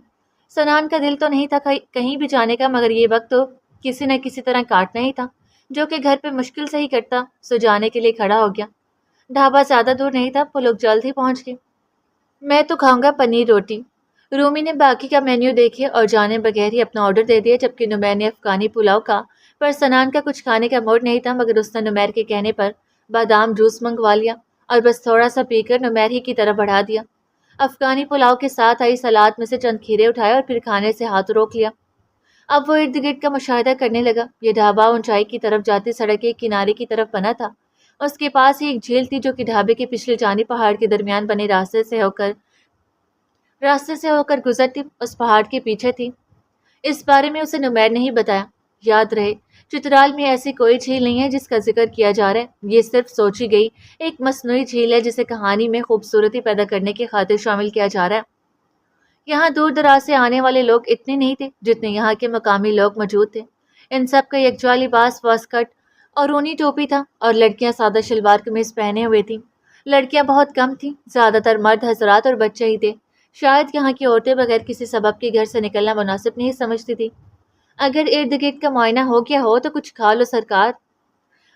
سنان کا دل تو نہیں تھا کہیں بھی جانے کا مگر یہ وقت تو کسی نہ کسی طرح کاٹنا ہی تھا جو کہ گھر پہ مشکل سے ہی کٹتا، سو جانے کے لیے کھڑا ہو گیا۔ ڈھابا زیادہ دور نہیں تھا، وہ لوگ جلد ہی پہنچ گئے۔ میں تو کھاؤں گا پنیر روٹی۔ رومی نے باقی کا مینیو دیکھے اور جانے بغیر ہی اپنا آرڈر دے دیا جبکہ نمیر نے افغانی پلاؤ کا، پر سنان کا کچھ کھانے کا موڈ نہیں تھا مگر اس نے نمیر کے کہنے پر بادام جوس منگوا لیا اور بس تھوڑا سا پی کر نمیر ہی کی طرف بڑھا دیا۔ افغانی پلاؤ کے ساتھ آئی سلاد میں سے چند کھیرے اٹھائے اور پھر کھانے سے ہاتھ روک لیا۔ اب وہ ارد گرد کا مشاہدہ کرنے لگا۔ یہ ڈھابا اونچائی کی طرف جاتی سڑک کے کنارے کی طرف بنا تھا۔ اس کے پاس ہی ایک جھیل تھی جو کہ ڈھابے کے پچھلے جانب پہاڑ کے درمیان بنے راستے سے ہو کر گزرتی اس پہاڑ کے پیچھے تھی۔ اس بارے میں اسے نمیر نے ہی بتایا۔ یاد رہے چترال میں ایسی کوئی جھیل نہیں ہے جس کا ذکر کیا جا رہا ہے، یہ صرف سوچی گئی ایک مصنوعی جھیل ہے جسے کہانی میں خوبصورتی پیدا کرنے کی خاطر شامل کیا جا رہا ہے۔ یہاں دور دراز سے آنے والے لوگ اتنے نہیں تھے جتنے یہاں کے مقامی لوگ موجود تھے۔ ان سب کا یکجا لباس واسکٹ اور اونی ٹوپی تھا اور لڑکیاں سادہ شلوار قمیض پہنے ہوئے تھیں۔ لڑکیاں بہت کم تھیں، زیادہ تر مرد حضرات اور بچے ہی تھے۔ شاید یہاں کی عورتیں بغیر کسی سبب کے گھر سے نکلنا مناسب نہیں سمجھتی تھی۔ اگر ارد گرد کا معائنہ ہو گیا ہو تو کچھ کھا لو سرکار۔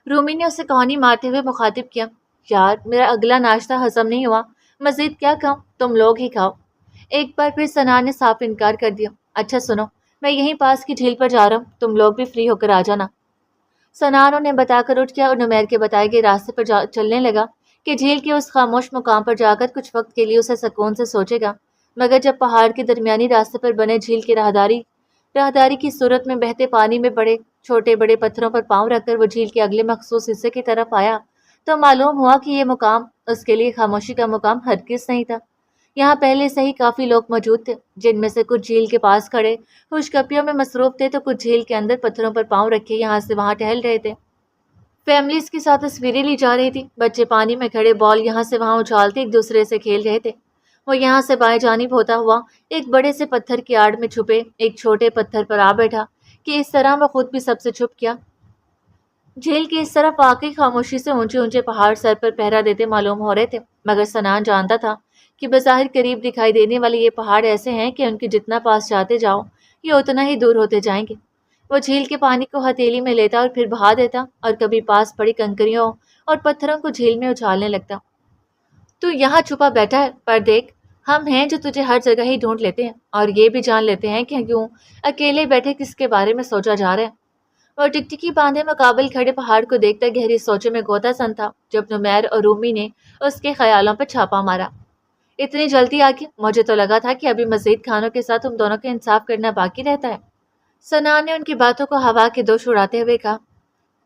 رومی نے اسے کہانی مارتے ہوئے مخاطب کیا، یار میرا اگلا ناشتہ ہضم نہیں ہوا، مزید کیا کھاؤں، تم لوگ ہی کھاؤ۔ ایک بار پھر سنان نے صاف انکار کر دیا، اچھا سنو میں یہیں پاس کی جھیل پر جا رہا ہوں، تم لوگ بھی فری ہو کر آ جانا۔ سنان انہیں بتا کر اٹھ گیا اور نمیر کے بتائے گئے راستے پر چلنے لگا کہ جھیل کے اس خاموش مقام پر جا کر کچھ وقت کے لیے اسے سکون سے سوچے گا مگر جب پہاڑ کے درمیانی راستے پر بنے جھیل کی راہداری کی صورت میں بہتے پانی میں بڑے چھوٹے بڑے پتھروں پر پاؤں رکھ کر وہ جھیل کے اگلے مخصوص حصے کی طرف آیا تو معلوم ہوا کہ یہ مقام اس کے لیے خاموشی کا مقام ہرگز نہیں تھا۔ یہاں پہلے سے ہی کافی لوگ موجود تھے جن میں سے کچھ جھیل کے پاس کھڑے خوش گپیوں میں مصروف تھے تو کچھ جھیل کے اندر پتھروں پر پاؤں رکھے یہاں سے وہاں ٹہل رہے تھے۔ فیملیز کے ساتھ تصویریں لی جا رہی تھی، بچے پانی میں کھڑے بال یہاں سے وہاں اچھالتے ایک دوسرے سے کھیل رہے تھے۔ وہ یہاں سے بائیں جانب ہوتا ہوا ایک بڑے سے پتھر کی آڑ میں چھپے ایک چھوٹے پتھر پر آ بیٹھا کہ اس طرح وہ خود بھی سب سے چھپ گیا۔ جھیل کی اس طرف واقعی خاموشی سے اونچے اونچے پہاڑ سر پر پہرا دیتے معلوم ہو رہے تھے مگر سنان جانتا تھا کہ بظاہر قریب دکھائی دینے والے یہ پہاڑ ایسے ہیں کہ ان کے جتنا پاس جاتے جاؤ یہ اتنا ہی دور ہوتے جائیں گے۔ وہ جھیل کے پانی کو ہتھیلی میں لیتا اور پھر بہا دیتا اور کبھی پاس پڑی کنکریوں اور پتھروں کو جھیل میں اچھالنے لگتا۔ تو یہاں چھپا بیٹھا ہے پر دیکھ ہم ہیں جو تجھے ہر جگہ ہی ڈھونڈ لیتے ہیں اور یہ بھی جان لیتے ہیں کہ کیوں اکیلے بیٹھے کس کے بارے میں سوچا جا رہا ہے۔ وہ ٹکٹکی باندھے مقابل کھڑے پہاڑ کو دیکھتا گہری سوچے میں گوتا سن تھا جب نمیر اور رومی نے اس کے خیالوں پر چھاپا مارا۔ اتنی جلدی آگے مجھے تو لگا تھا کہ ابھی مزید کھانوں کے ساتھ تم دونوں کا انصاف کرنا باقی رہتا ہے۔ سنان نے ان کی باتوں کو ہوا کے دوش اڑاتے ہوئے کہا،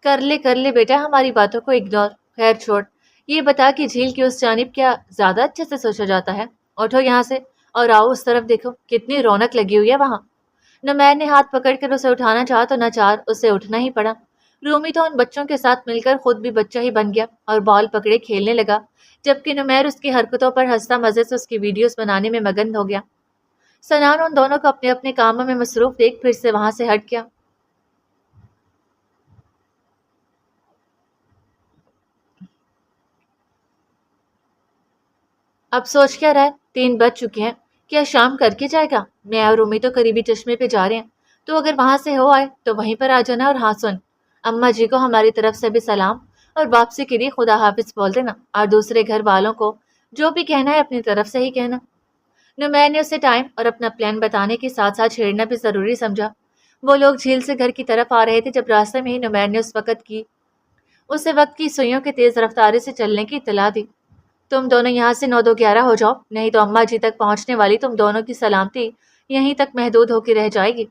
کر لے بیٹا ہماری باتوں کو اگنور، خیر چھوڑ، یہ بتا کہ جھیل کی اس جانب کیا زیادہ اچھے سے سوچا جاتا ہے؟ اٹھو یہاں سے اور آؤ اس طرف دیکھو کتنی رونق لگی ہوئی ہے وہاں۔ نمیر نے ہاتھ پکڑ کر اسے اٹھانا چاہا تو ناچار اسے اٹھنا ہی پڑا۔ رومی تو ان بچوں کے ساتھ مل کر خود بھی بچہ ہی بن گیا اور بال پکڑے کھیلنے لگا جبکہ نمیر اس کی حرکتوں پر ہنستا مزے سے اس کی ویڈیوز بنانے میں مگن ہو گیا۔ سنان ان دونوں کو اپنے اپنے کاموں میں مصروف دیکھ پھر سے وہاں سے ہٹ گیا۔ اب سوچ کیا رہا ہے؟ 3 بج چکے ہیں، کیا شام کر کے جائے گا؟ میں اور رومی تو قریبی چشمے پہ جا رہے ہیں، تو اگر وہاں سے ہو آئے تو وہیں پر آ جانا اور ہاں سن، اماں جی کو ہماری طرف سے بھی سلام اور واپسی کے لیے خدا حافظ بول دینا اور دوسرے گھر والوں کو جو بھی کہنا ہے اپنی طرف سے ہی کہنا۔ نمیر نے اسے ٹائم اور اپنا پلان بتانے کے ساتھ ساتھ چھیڑنا بھی ضروری سمجھا۔ وہ لوگ جھیل سے گھر کی طرف آ رہے تھے جب راستے میں ہی نمیر نے اسے وقت کی سوئیوں کے تیز رفتاری سے چلنے کی اطلاع دی۔ تم دونوں یہاں سے 9 2 11 ہو جاؤ، نہیں تو اماں جی تک پہنچنے والی تم دونوں کی سلامتی یہیں تک محدود ہو کے رہ جائے گی۔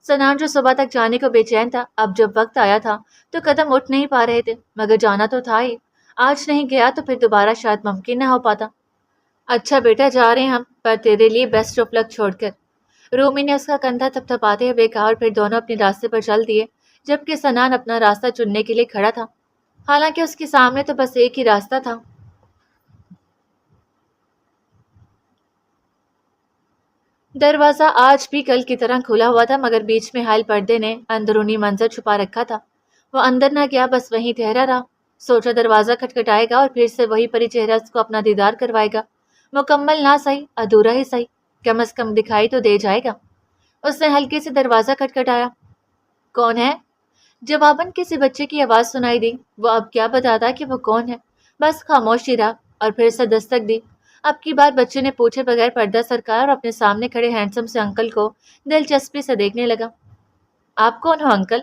سنان جو صبح تک جانے کو بے چین تھا، اب جب وقت آیا تھا تو قدم اٹھ نہیں پا رہے تھے، مگر جانا تو تھا ہی۔ آج نہیں گیا تو پھر دوبارہ شاید ممکن نہ ہو پاتا۔ اچھا بیٹا، جا رہے ہیں ہم، پر تیرے لیے بیسٹ آف لک چھوڑ کر، رومی نے اس کا کندھا تھپتھپاتے ہوئے کہا، اور پھر دونوں اپنے راستے پر چل دیے، جبکہ سنان اپنا راستہ چننے کے لیے کھڑا تھا، حالانکہ اس کے سامنے تو بس ایک ہی راستہ تھا۔ دروازہ آج بھی کل کی طرح کھلا ہوا تھا، مگر بیچ میں حائل پردے نے اندرونی منظر چھپا رکھا تھا۔ وہ اندر نہ گیا، بس وہیں ٹھہرا رہا۔ سوچا دروازہ کھٹکھٹائے گا اور پھر سے وہی پری چہرہ اس کو اپنا دیدار کروائے گا، مکمل نہ صحیح، ادھورا ہی صحیح، کم از کم دکھائی تو دے جائے گا۔ اس نے ہلکے سے دروازہ کھٹکھٹایا۔ کون ہے؟ جواباً کسی بچے کی آواز سنائی دی۔ وہ اب کیا بتاتا کہ وہ کون ہے، بس خاموش ہی رہا اور پھر سے دستک دی۔ اب کی بار بچے نے پوچھے بغیر پردہ سرکا اور اپنے سامنے کھڑے ہینڈسم سے انکل کو دلچسپی سے دیکھنے لگا۔ آپ کون ہو انکل؟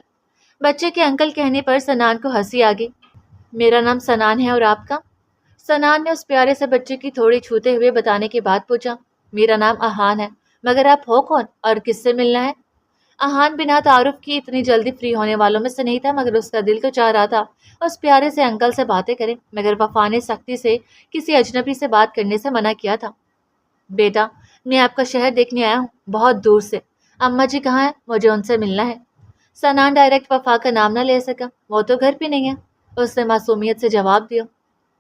بچے کے انکل کہنے پر سنان کو ہنسی آ گئی۔ میرا نام سنان ہے، اور آپ کا؟ سنان نے اس پیارے سے بچے کی تھوڑی چھوتے ہوئے بتانے کے بعد پوچھا۔ میرا نام احان ہے، مگر آپ ہو کون اور کس سے ملنا ہے؟ احان بنا تعارف کی اتنی جلدی فری ہونے والوں میں سے نہیں تھا، مگر اس کا دل تو چاہ رہا تھا اس پیارے سے انکل سے باتیں کرے، مگر وفا نے سختی سے کسی اجنبی سے بات کرنے سے منع کیا تھا۔ بیٹا، میں آپ کا شہر دیکھنے آیا ہوں، بہت دور سے۔ اماں جی کہاں ہیں؟ مجھے ان سے ملنا ہے۔ سنان ڈائریکٹ وفا کا نام نہ لے سکا۔ وہ تو گھر پہ نہیں ہے، اس نے معصومیت سے جواب دیا۔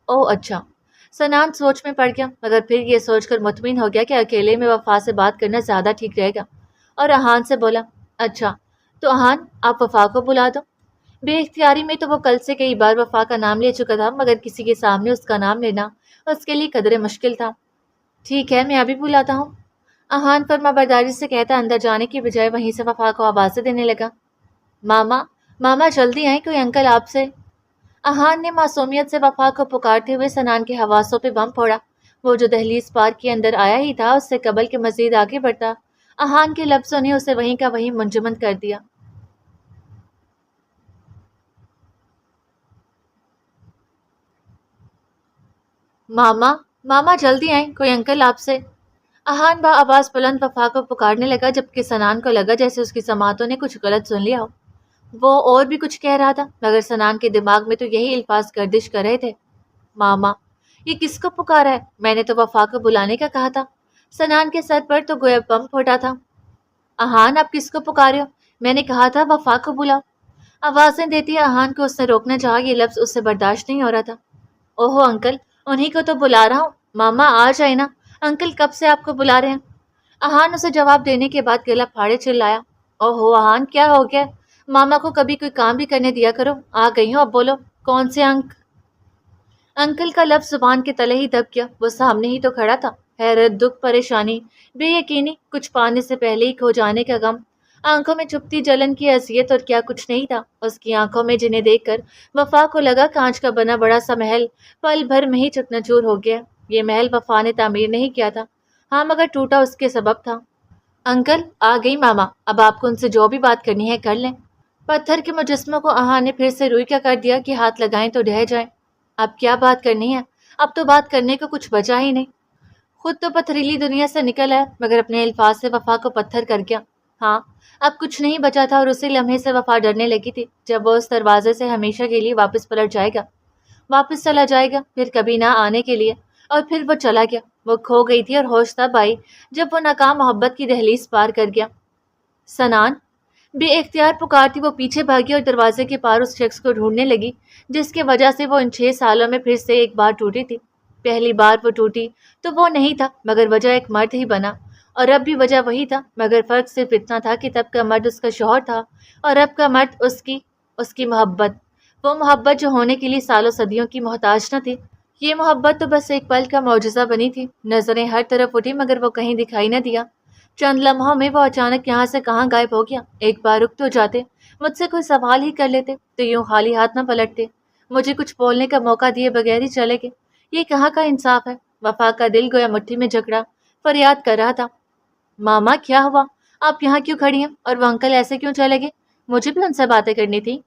اوہ اچھا۔ سنان سوچ میں پڑ گیا، مگر پھر یہ سوچ کر مطمئن ہو گیا کہ اکیلے میں وفا سے بات کرنا زیادہ ٹھیک رہے گا، اور احان سے بولا، اچھا تو احان، آپ وفا کو بلا دو۔ بے اختیاری میں تو وہ کل سے کئی بار وفا کا نام لے چکا تھا، مگر کسی کے سامنے اس کا نام لینا اس کے لیے قدرے مشکل تھا۔ ٹھیک ہے، میں ابھی بلاتا ہوں، احان فرما برداری سے کہتا اندر جانے کی بجائے وہیں سے وفا کو آوازیں دینے لگا۔ ماما، ماما جلدی آئیں، کوئی انکل آپ سے۔ احان نے معصومیت سے وفا کو پکارتے ہوئے سنان کے حواسوں پہ بم پھوڑا۔ وہ جو دہلیز پار کے اندر آیا ہی تھا، اس سے قبل کے مزید آگے بڑھتا احان کے لفظوں نے اسے وہیں کا وہیں منجمد کر دیا۔ ماما، ماما جلدی آئیں، کوئی انکل آپ سے۔ احان با آواز بلند وفا کو پکارنے لگا، جبکہ سنان کو لگا جیسے اس کی سماعتوں نے کچھ غلط سن لیا ہو۔ وہ اور بھی کچھ کہہ رہا تھا، مگر سنان کے دماغ میں تو یہی الفاظ گردش کر رہے تھے۔ ماما، یہ کس کو پکارا ہے؟ میں نے تو وفا کو بلانے کا کہا تھا۔ سنان کے سر پر تو گویا بم پھوٹا تھا۔ احان، آپ کس کو پکارے ہو؟ میں نے کہا تھا وفا کو بلاؤ۔ آوازیں دیتی احان کو اس نے روکنا چاہا، یہ لفظ اس سے برداشت نہیں ہو رہا تھا۔ اوہو انکل، انہی کو تو بلا رہا ہوں، ماما آ جائے نا، انکل کب سے آپ کو بلا رہے ہیں۔ احان اسے جواب دینے کے بعد گلا پھاڑے چلایا۔ اوہو احان، کیا ہو گیا؟ ماما کو کبھی کوئی کام بھی کرنے دیا کرو، آ گئی ہوں، اب بولو کون سے انکل کا لفظ زبان کے تلے ہی دب گیا۔ وہ سامنے ہی تو کھڑا تھا، حیرت، دکھ، پریشانی، بے یقینی، کچھ پانے سے پہلے ہی کھو جانے کا غم، آنکھوں میں چھپتی جلن کی اذیت، اور کیا کچھ نہیں تھا اس کی آنکھوں میں، جنہیں دیکھ کر وفا کو لگا کانچ کا بنا بڑا سا محل پل بھر میں ہی چکنا چور ہو گیا۔ یہ محل وفا نے تعمیر نہیں کیا تھا، ہاں، مگر ٹوٹا اس کے سبب تھا۔ انکل، آ گئی ماما، اب آپ کو ان سے جو بھی بات کرنی ہے کر لیں۔ پتھر کے مجسموں کو احان نے پھر سے روئی کا کر دیا کہ ہاتھ لگائیں تو ڈھہ جائیں۔ اب کیا بات کرنی ہے؟ اب تو بات کرنے کو کچھ بچا ہی نہیں۔ خود تو پتھریلی دنیا سے نکل آیا، مگر اپنے الفاظ سے وفا کو پتھر کر گیا۔ ہاں، اب کچھ نہیں بچا تھا، اور اسی لمحے سے وفا ڈرنے لگی تھی جب وہ اس دروازے سے ہمیشہ کے لیے واپس پلٹ جائے گا، واپس چلا جائے گا، پھر کبھی نہ آنے کے لیے۔ اور پھر وہ چلا گیا۔ وہ کھو گئی تھی، اور ہوش تب آئی جب وہ ناکام محبت کی دہلیز پار کر گیا۔ سنان، بے اختیار پکارتی وہ پیچھے بھاگی اور دروازے کے پار اس شخص کو ڈھونڈنے لگی جس کی وجہ سے وہ ان 6 سالوں میں پھر سے ایک بار ٹوٹی تھی۔ پہلی بار وہ ٹوٹی تو وہ نہیں تھا، مگر وجہ ایک مرد ہی بنا، اور اب بھی وجہ وہی تھا، مگر فرق صرف اتنا تھا کہ تب کا مرد اس کا شوہر تھا، اور اب کا مرد اس کی محبت، وہ محبت جو ہونے کے لیے سالوں صدیوں کی محتاج نہ تھی۔ یہ محبت تو بس ایک پل کا معجزہ بنی تھی۔ نظریں ہر طرف اٹھی، مگر وہ کہیں دکھائی نہ دیا۔ چند لمحوں میں وہ اچانک یہاں سے کہاں غائب ہو گیا۔ ایک بار رک تو جاتے، مجھ سے کوئی سوال ہی کر لیتے تو یوں خالی ہاتھ نہ پلٹتے، مجھے کچھ بولنے کا موقع دیے بغیر ہی چلے گئے۔ یہ کہاں کا انصاف ہے؟ وفا کا دل گویا مٹھی میں جکڑا، فریاد کر رہا تھا۔ ماما کیا ہوا؟ آپ یہاں کیوں کھڑی ہیں؟ اور وہ انکل ایسے کیوں چلے گئے؟ مجھے بھی ان سے باتیں کرنی تھی۔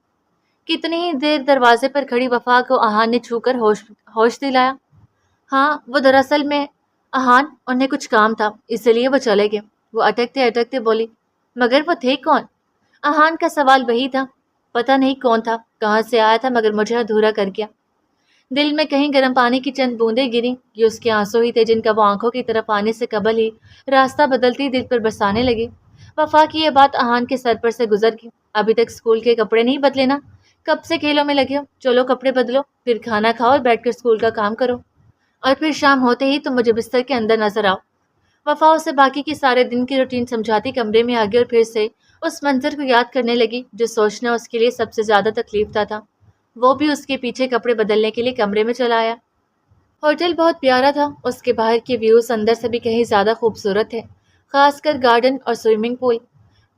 کتنی ہی دیر دروازے پر کھڑی وفا کو احان نے چھو کر ہوش دلایا۔ ہاں وہ دراصل میں احان انہیں کچھ کام تھا اسی لیے وہ چلے گئے، وہ اٹکتے اٹکتے بولی۔ مگر وہ تھے کون؟ احان کا سوال وہی تھا، پتہ نہیں کون تھا، کہاں سے آیا تھا، مگر مجھے ادھورا کر گیا۔ دل میں کہیں گرم پانی کی چند بوندیں گری، یہ اس کے آنسو ہی تھے جن کا وہ آنکھوں کی طرف آنے سے قبل ہی راستہ بدلتی دل پر برسانے لگے۔ وفا کی یہ بات احان کے سر پر سے گزر گئی۔ ابھی تک اسکول کے کپڑے نہیں بدلے نا؟ کب سے کھیلوں میں لگے ہو؟ چلو کپڑے بدلو، پھر کھانا کھاؤ اور بیٹھ کر اسکول کا کام کرو، اور پھر شام ہوتے ہی تم مجھے بستر کے اندر نظر آؤ۔ وفا اسے باقی کی سارے دن کی روٹین سمجھاتی کمرے میں آگے اور پھر سے اس منظر کو یاد کرنے لگی جو سوچنا اس کے لیے سب سے زیادہ تکلیف دہ تھا۔ وہ بھی اس کے پیچھے کپڑے بدلنے کے لیے کمرے میں چلا آیا۔ ہوٹل بہت پیارا تھا، اس کے باہر کے ویوز اندر سے بھی کہیں زیادہ خوبصورت تھے، خاص کر گارڈن اور سوئمنگ پول۔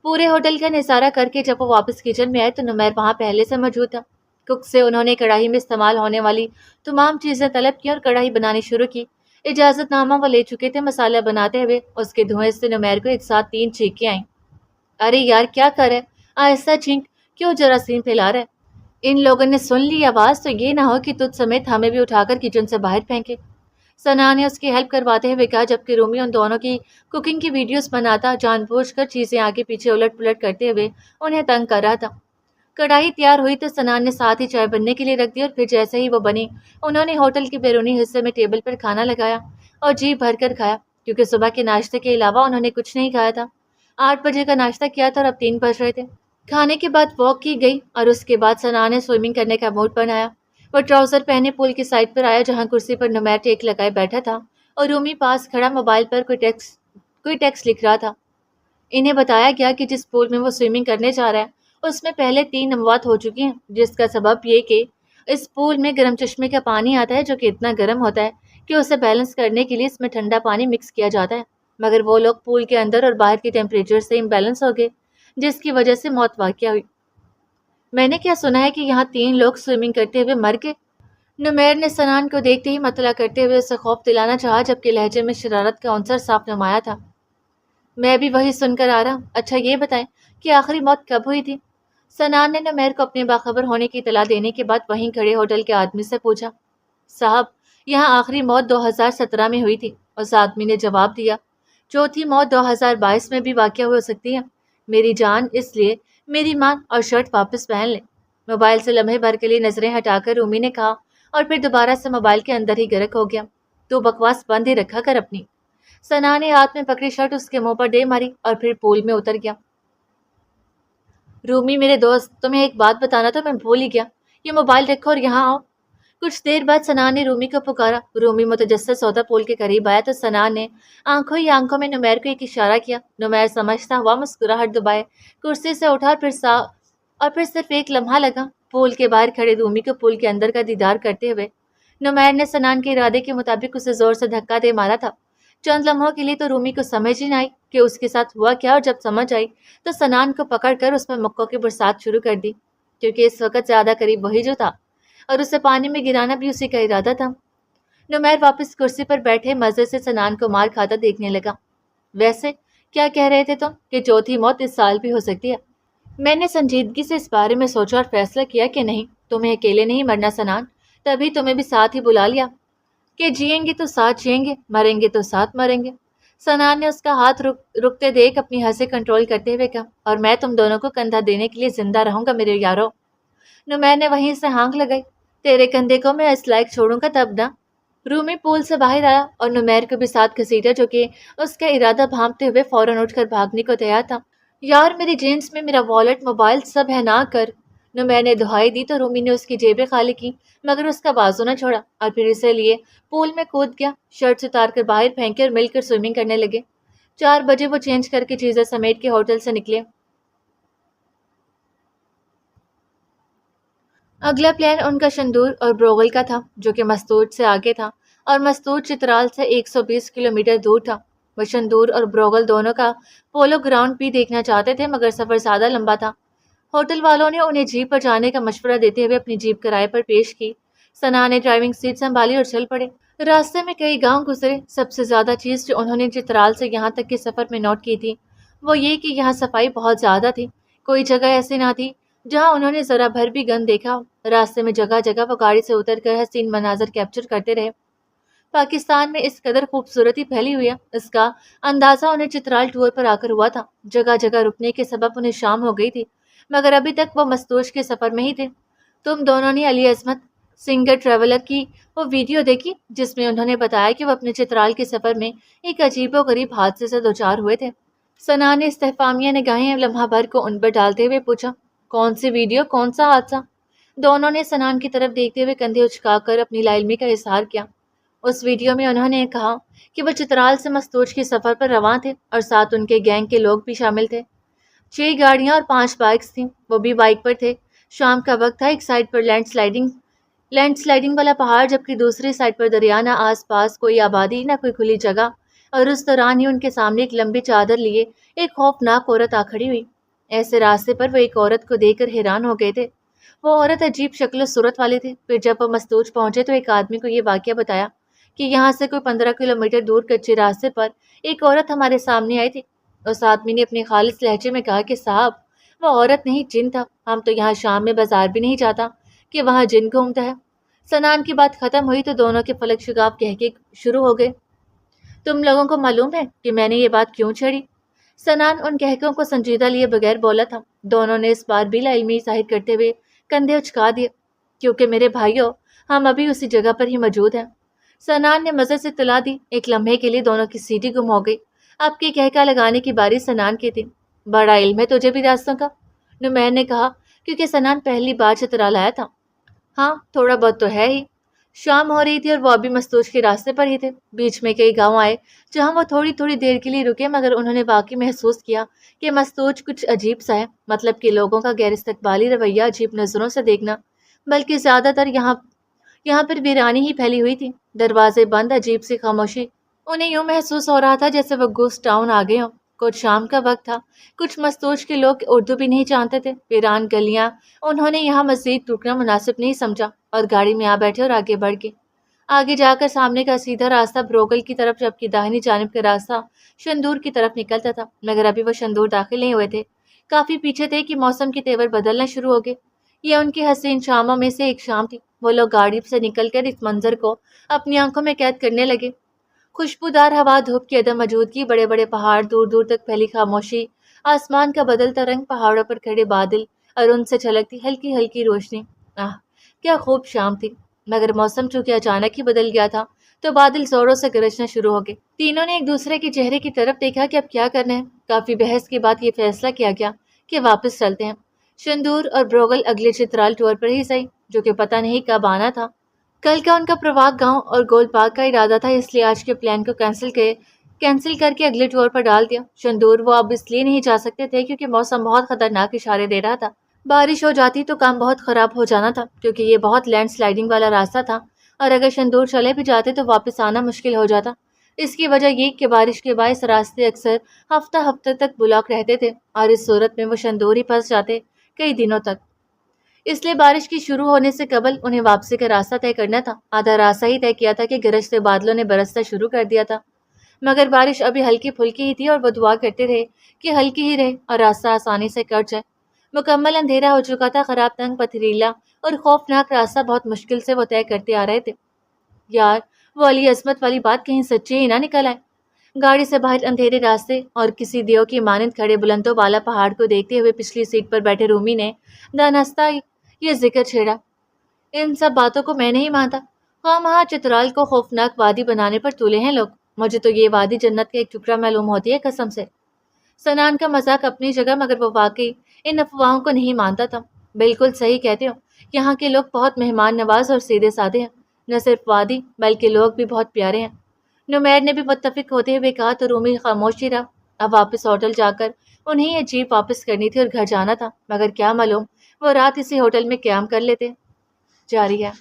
پورے ہوٹل کا نظارہ کر کے جب وہ واپس کچن میں آئے تو نمیر وہاں پہلے سے موجود تھا۔ کک سے انہوں نے کڑاہی میں استعمال ہونے والی تمام چیزیں طلب کی اور کڑاہی بنانی شروع کی۔ اجازت نامہ وہ لے چکے تھے مسالہ بناتے ہوئے، اس کے دھوئیں سے نمیر کو ایک ساتھ 3 چینکیں آئیں۔ ارے یار کیا کر رہے؟ آہستہ چینک، کیوں جراثیم پھیلا رہے؟ ان لوگوں نے سن لی آواز تو یہ نہ ہو کہ تجھ سمیت ہمیں بھی اٹھا کر کچن سے باہر پھینکے۔ ثنا نے اس کی ہیلپ کرواتے ہوئے کہا، جبکہ رومی ان دونوں کی کوکنگ کی ویڈیوز بناتا جان بوجھ کر چیزیں آگے پیچھے الٹ پلٹ کرتے ہوئے انہیں تنگ کر رہا تھا۔ کڑھائی تیار ہوئی تو ثنا نے ساتھ ہی چائے بننے کے لیے رکھ دی اور پھر جیسے ہی وہ بنی انہوں نے ہوٹل کے بیرونی حصے میں ٹیبل پر کھانا لگایا اور جی بھر کر کھایا، کیونکہ صبح کے ناشتے کے علاوہ انہوں نے کچھ نہیں کھایا تھا۔ 8 بجے کا ناشتہ کیا تھا اور اب 3 بج رہے تھے۔ کھانے کے بعد واک کی گئی اور اس کے بعد ثنا نے سوئمنگ کرنے کا موڈ بنایا۔ وہ ٹراؤزر پہنے پول کی سائڈ پر آیا جہاں کرسی پر نمیر ٹیک لگائے بیٹھا تھا اور رومی پاس کھڑا موبائل پر کوئی ٹیکسٹ لکھ رہا تھا۔ انہیں بتایا گیا کہ جس پول میں وہ سوئمنگ کرنے جا رہا ہے اس میں پہلے 3 اموات ہو چکی ہیں، جس کا سبب یہ کہ اس پول میں گرم چشمے کا پانی آتا ہے جو کہ اتنا گرم ہوتا ہے کہ اسے بیلنس کرنے کے لیے اس میں ٹھنڈا پانی مکس کیا جاتا ہے، مگر وہ لوگ پول کے اندر اور باہر کی ٹیمپریچر سے امبیلنس ہو گئے جس کی وجہ سے موت واقع ہوئی۔ میں نے کیا سنا ہے کہ یہاں 3 لوگ سوئمنگ کرتے ہوئے مر گئے؟ نمیر نے سنان کو دیکھتے ہی مطلع کرتے ہوئے اسے خوف دلانا چاہا، جبکہ لہجے میں شرارت کا عنصر صاف نمایاں تھا۔ میں بھی وہی سن کر آ رہا ہوں۔ اچھا یہ بتائیں کہ آخری موت کب ہوئی تھی؟ سنان نے نمیر کو اپنے باخبر ہونے کی اطلاع دینے کے بعد وہیں کھڑے ہوٹل کے آدمی سے پوچھا۔ صاحب یہاں آخری موت 2017 میں ہوئی تھی، اس آدمی نے جواب دیا۔ چوتھی موت 2022 میں بھی واقع ہو سکتی ہے میری جان، اس لیے میری مان اور شرٹ واپس پہن لیں۔ موبائل سے لمحے بھر کے لیے نظریں ہٹا کر رومی نے کہا اور پھر دوبارہ سے موبائل کے اندر ہی غرق ہو گیا۔ تو بکواس بند ہی رکھا کر اپنی۔ سنا نے ہاتھ میں پکڑی شرٹ اس کے منہ پر دے ماری اور پھر پول میں اتر گیا۔ رومی میرے دوست، تمہیں ایک بات بتانا تو میں بھول ہی گیا، یہ موبائل رکھو اور یہاں آؤ۔ کچھ دیر بعد سنا نے رومی کو پکارا۔ رومی متجسس ہوتا پول کے قریب آیا تو سنا نے آنکھوں ہی آنکھوں میں نمیر کو ایک اشارہ کیا۔ نمیر سمجھتا ہوا مسکراہٹ دبائے کرسی سے اٹھا اور پھر صرف ایک لمحہ لگا پول کے باہر کھڑے رومی کو پول کے اندر کا دیدار کرتے ہوئے۔ نمیر نے سنان کے ارادے کے مطابق اسے زور سے دھکا دے مارا تھا۔ چند لمحوں کے لیے تو رومی کو سمجھ ہی نہ آئی کہ اس کے ساتھ ہوا کیا، اور جب سمجھ آئی تو سنان کو پکڑ کر اس پر مکوں کی برسات شروع کر دی، کیونکہ اس وقت زیادہ قریب وہی جو تھا اور اسے پانی میں گرانا بھی اسی کا ارادہ تھا۔ نمیر واپس کرسی پر بیٹھے مزے سے سنان کو مار کھاتا دیکھنے لگا۔ ویسے کیا کہہ رہے تھے تم کہ چوتھی موت اس سال بھی ہو سکتی ہے؟ میں نے سنجیدگی سے اس بارے میں سوچا اور فیصلہ کیا کہ نہیں، تمہیں اکیلے نہیں مرنا سنان، تبھی تمہیں بھی ساتھ ہی بلا لیا کہ جئیں گے تو ساتھ جئیں گے، مریں گے تو ساتھ مریں گے۔ سنان نے اس کا ہاتھ رکتے دیکھ اپنی ہنسی کنٹرول کرتے ہوئے کہا، اور میں تم دونوں کو کندھا دینے کے لیے زندہ رہوں گا میرے یارو۔ نمیر نے وہیں سے ہانک لگائی، تیرے کندھے کو میں اس لائق چھوڑوں گا تب نہ۔ رومی پول سے باہر آیا اور نمیر کو بھی ساتھ گھسیٹا، جو کہ اس کا ارادہ بھانپتے ہوئے فوراً اٹھ کر بھاگنے کو تیار تھا۔ یار میری جینس میں میرا والیٹ موبائل سب ہے نہ کر۔ نمیر نے دہائی دی تو رومی نے اس کی جیبیں خالی کی مگر اس کا بازو نہ چھوڑا اور پھر اسے لیے پول میں کود گیا۔ شرٹ اتار کر باہر پھینکے اور مل کر سوئمنگ کرنے لگے۔ 4 بجے وہ چینج کر کے چیزیں سمیٹ کے ہوٹل سے نکلے۔ اگلا پلان ان کا شندور اور بروغل کا تھا، جو کہ مستور سے آگے تھا اور مستور چترال سے 120 کلومیٹر دور تھا۔ وہ شندور اور بروغل دونوں کا پولو گراؤنڈ بھی دیکھنا چاہتے تھے، مگر سفر زیادہ لمبا تھا۔ ہوٹل والوں نے انہیں جیپ پر جانے کا مشورہ دیتے ہوئے اپنی جیپ کرائے پر پیش کی۔ سنا نے ڈرائیونگ سیٹ سنبھالی اور چل پڑے۔ راستے میں کئی گاؤں گزرے۔ سب سے زیادہ چیز جو انہوں نے چترال سے یہاں تک کے سفر میں نوٹ کی تھی وہ یہ کہ یہاں صفائی بہت زیادہ تھی۔ کوئی جگہ ایسی نہ تھی جہاں انہوں نے ذرا بھر بھی گند دیکھا ہو۔ راستے میں جگہ جگہ وہ گاڑی سے اتر کر حسین مناظر کیپچر کرتے رہے۔ پاکستان میں اس قدر خوبصورتی پھیلی ہوئی ہے، اس کا اندازہ انہیں چترال ٹور پر آ کر ہوا تھا۔ جگہ جگہ رکنے کے سبب انہیں شام ہو گئی تھی، مگر ابھی تک وہ مستوش کے سفر میں ہی تھے۔ تم دونوں نے علی عظمت سنگر ٹریولر کی وہ ویڈیو دیکھی جس میں انہوں نے بتایا کہ وہ اپنے چترال کے سفر میں ایک عجیب و غریب حادثے سے دوچار ہوئے تھے؟ ثنا نے استفہامیہ نگاہیں لمحہ بھر کو ان پر ڈالتے ہوئے پوچھا۔ کون سی ویڈیو، کون سا حادثہ؟ دونوں نے سنان کی طرف دیکھتے ہوئے کندھے اچکا کر اپنی لا علمی کا اظہار کیا۔ اس ویڈیو میں انہوں نے کہا کہ وہ چترال سے مستوج کے سفر پر رواں تھے اور ساتھ ان کے گینگ کے لوگ بھی شامل تھے۔ 6 گاڑیاں اور 5 بائکس تھیں، وہ بھی بائک پر تھے۔ شام کا وقت تھا، ایک سائڈ پر لینڈ سلائڈنگ والا پہاڑ، جبکہ دوسری سائڈ پر دریا، نہ آس پاس کوئی آبادی نہ کوئی کھلی جگہ، اور اس دوران ہی ان کے سامنے ایک لمبی چادر لیے ایک خوفناک عورت آ کھڑی ہوئی۔ ایسے راستے پر وہ ایک عورت کو دیکھ کر حیران ہو گئے تھے۔ وہ عورت عجیب شکل و صورت والے تھے۔ پھر جب وہ مستوج پہنچے تو ایک آدمی کو یہ واقعہ بتایا کہ یہاں سے کوئی 15 کلومیٹر دور کچے راستے پر ایک عورت ہمارے سامنے آئی تھی۔ اس آدمی نے اپنے خالص لہجے میں کہا کہ صاحب، وہ عورت نہیں، جن تھا۔ ہم تو یہاں شام میں بازار بھی نہیں جاتا کہ وہاں جن گھومتا ہے۔ سنان کی بات ختم ہوئی تو دونوں کے فلک شگاف کہکے شروع ہو گئے۔ تم لوگوں کو معلوم ہے کہ میں نے یہ بات کیوں چھڑی؟ سنان ان کہکوں کو سنجیدہ لیے بغیر بولا تھا۔ دونوں نے اس بار بلا علمی ظاہر کرتے ہوئے کندھے اچکا دیے۔ کیونکہ میرے بھائیوں، ہم ابھی اسی جگہ پر ہی موجود ہیں۔ سنان نے مزے سے اطلاع دی۔ ایک لمحے کے لیے دونوں کی سیٹی گم ہو گئی۔ اب کی کہکا لگانے کی باری سنان کی تھی۔ بڑا علم ہے تجھے بھی راستوں کا، نمیر نے کہا، کیونکہ سنان پہلی بار چترال آیا تھا۔ ہاں، تھوڑا بہت تو ہے ہی۔ شام ہو رہی تھی اور وہ ابھی مستوج کے راستے پر ہی تھے۔ بیچ میں کئی گاؤں آئے جہاں وہ تھوڑی تھوڑی دیر کے لیے رکے، مگر انہوں نے واقعی محسوس کیا کہ مستوج کچھ عجیب سا ہے۔ مطلب کہ لوگوں کا غیر استقبالی رویہ، عجیب نظروں سے دیکھنا، بلکہ زیادہ تر یہاں پر ویرانی ہی پھیلی ہوئی تھی۔ دروازے بند، عجیب سی خاموشی۔ انہیں یوں محسوس ہو رہا تھا جیسے وہ گھوسٹ ٹاؤن آ گئے ہوں۔ کچھ شام کا وقت تھا، کچھ مستوج کے لوگ اردو بھی نہیں جانتے تھے۔ ویران گلیاں، انہوں نے یہاں مزید رکنا مناسب نہیں سمجھا اور گاڑی میں آ بیٹھے اور آگے بڑھ گئے۔ آگے جا کر سامنے کا سیدھا راستہ بروگل کی طرف، جبکہ داہنی جانب کا راستہ شندور کی طرف نکلتا تھا، مگر ابھی وہ شندور داخل نہیں ہوئے تھے۔ کافی پیچھے تھے کہ موسم کے تیور بدلنا شروع ہو گئے۔ یہ ان کی حسین شاموں میں سے ایک شام تھی۔ وہ لوگ گاڑی سے نکل کر اس منظر کو اپنی آنکھوں میں قید کرنے لگے۔ خوشبودار ہوا، دھوپ کی عدم موجودگی، بڑے بڑے پہاڑ، دور دور تک پھیلی خاموشی، آسمان کا بدلتا رنگ، پہاڑوں پر کھڑے بادل اور ان سے چھلکتی ہلکی ہلکی روشنی۔ آہ، کیا خوب شام تھی۔ مگر موسم چونکہ اچانک ہی بدل گیا تھا تو بادل زوروں سے گرجنا شروع ہو گئے۔ تینوں نے ایک دوسرے کے چہرے کی طرف دیکھا کہ اب کیا کرنا ہے۔ کافی بحث کے بعد یہ فیصلہ کیا گیا کہ واپس چلتے ہیں۔ شندور اور بروگل اگلے چترال ٹور پر ہی صحیح، جو کہ پتہ نہیں کب آنا تھا۔ کل کا ان کا پرواگ گاؤں اور گول پارک کا ارادہ تھا، اس لیے آج کے پلان کو کینسل کر کے اگلے ٹور پر ڈال دیا۔ شندور وہ اب اس لیے نہیں جا سکتے تھے کیونکہ موسم بہت خطرناک اشارے دے رہا تھا۔ بارش ہو جاتی تو کام بہت خراب ہو جانا تھا، کیونکہ یہ بہت لینڈ سلائڈنگ والا راستہ تھا، اور اگر شندور چلے بھی جاتے تو واپس آنا مشکل ہو جاتا۔ اس کی وجہ یہ کہ بارش کے باعث راستے اکثر ہفتہ تک بلاک رہتے تھے، اور اس صورت میں وہ شندور ہی پھنس جاتے کئی دنوں تک۔ اس لیے بارش کی شروع ہونے سے قبل انہیں واپسی کا راستہ طے کرنا تھا۔ آدھا راستہ ہی طے کیا تھا کہ گرجتے بادلوں نے برسنا شروع کر دیا تھا، مگر بارش ابھی ہلکی پھلکی ہی تھی اور وہ دعا کرتے رہے کہ ہلکی ہی رہے اور راستہ آسانی سے کٹ جائے۔ مکمل اندھیرا ہو چکا تھا، خراب تنگ پتھریلا اور خوفناک راستہ بہت مشکل سے وہ طے کرتے آ رہے تھے۔ یار، وہ علی عظمت والی بات کہیں سچی ہی نہ نکل آئے۔ گاڑی سے باہر اندھیرے راستے اور کسی دیو کی مانند کھڑے بلندوں والا پہاڑ کو دیکھتے ہوئے پچھلی سیٹ پر بیٹھے رومی نے دانستہ یہ ذکر چھیڑا، ان سب باتوں کو میں نہیں مانتا۔ خواہ چترال کو خوفناک وادی بنانے پر تولے ہیں لوگ۔ مجھے تو یہ وادی جنت کا ایک ٹکڑا معلوم ہوتی ہے قسم سے۔ سنان کا مذاق اپنی جگہ، مگر وہ واقعی ان افواہوں کو نہیں مانتا تھا۔ بالکل صحیح کہتے ہو، یہاں کے لوگ بہت مہمان نواز اور سیدھے سادے ہیں۔ نہ صرف وادی بلکہ لوگ بھی بہت پیارے ہیں، نمیر نے بھی متفق ہوتے ہوئے کہا تو رومی خاموش ہی رہا۔ اب واپس ہوٹل جا کر انہیں یہ جیپ واپس کرنی تھی اور گھر جانا تھا، مگر کیا معلوم وہ رات اسی ہوٹل میں قیام کر لیتے۔ جاری ہے۔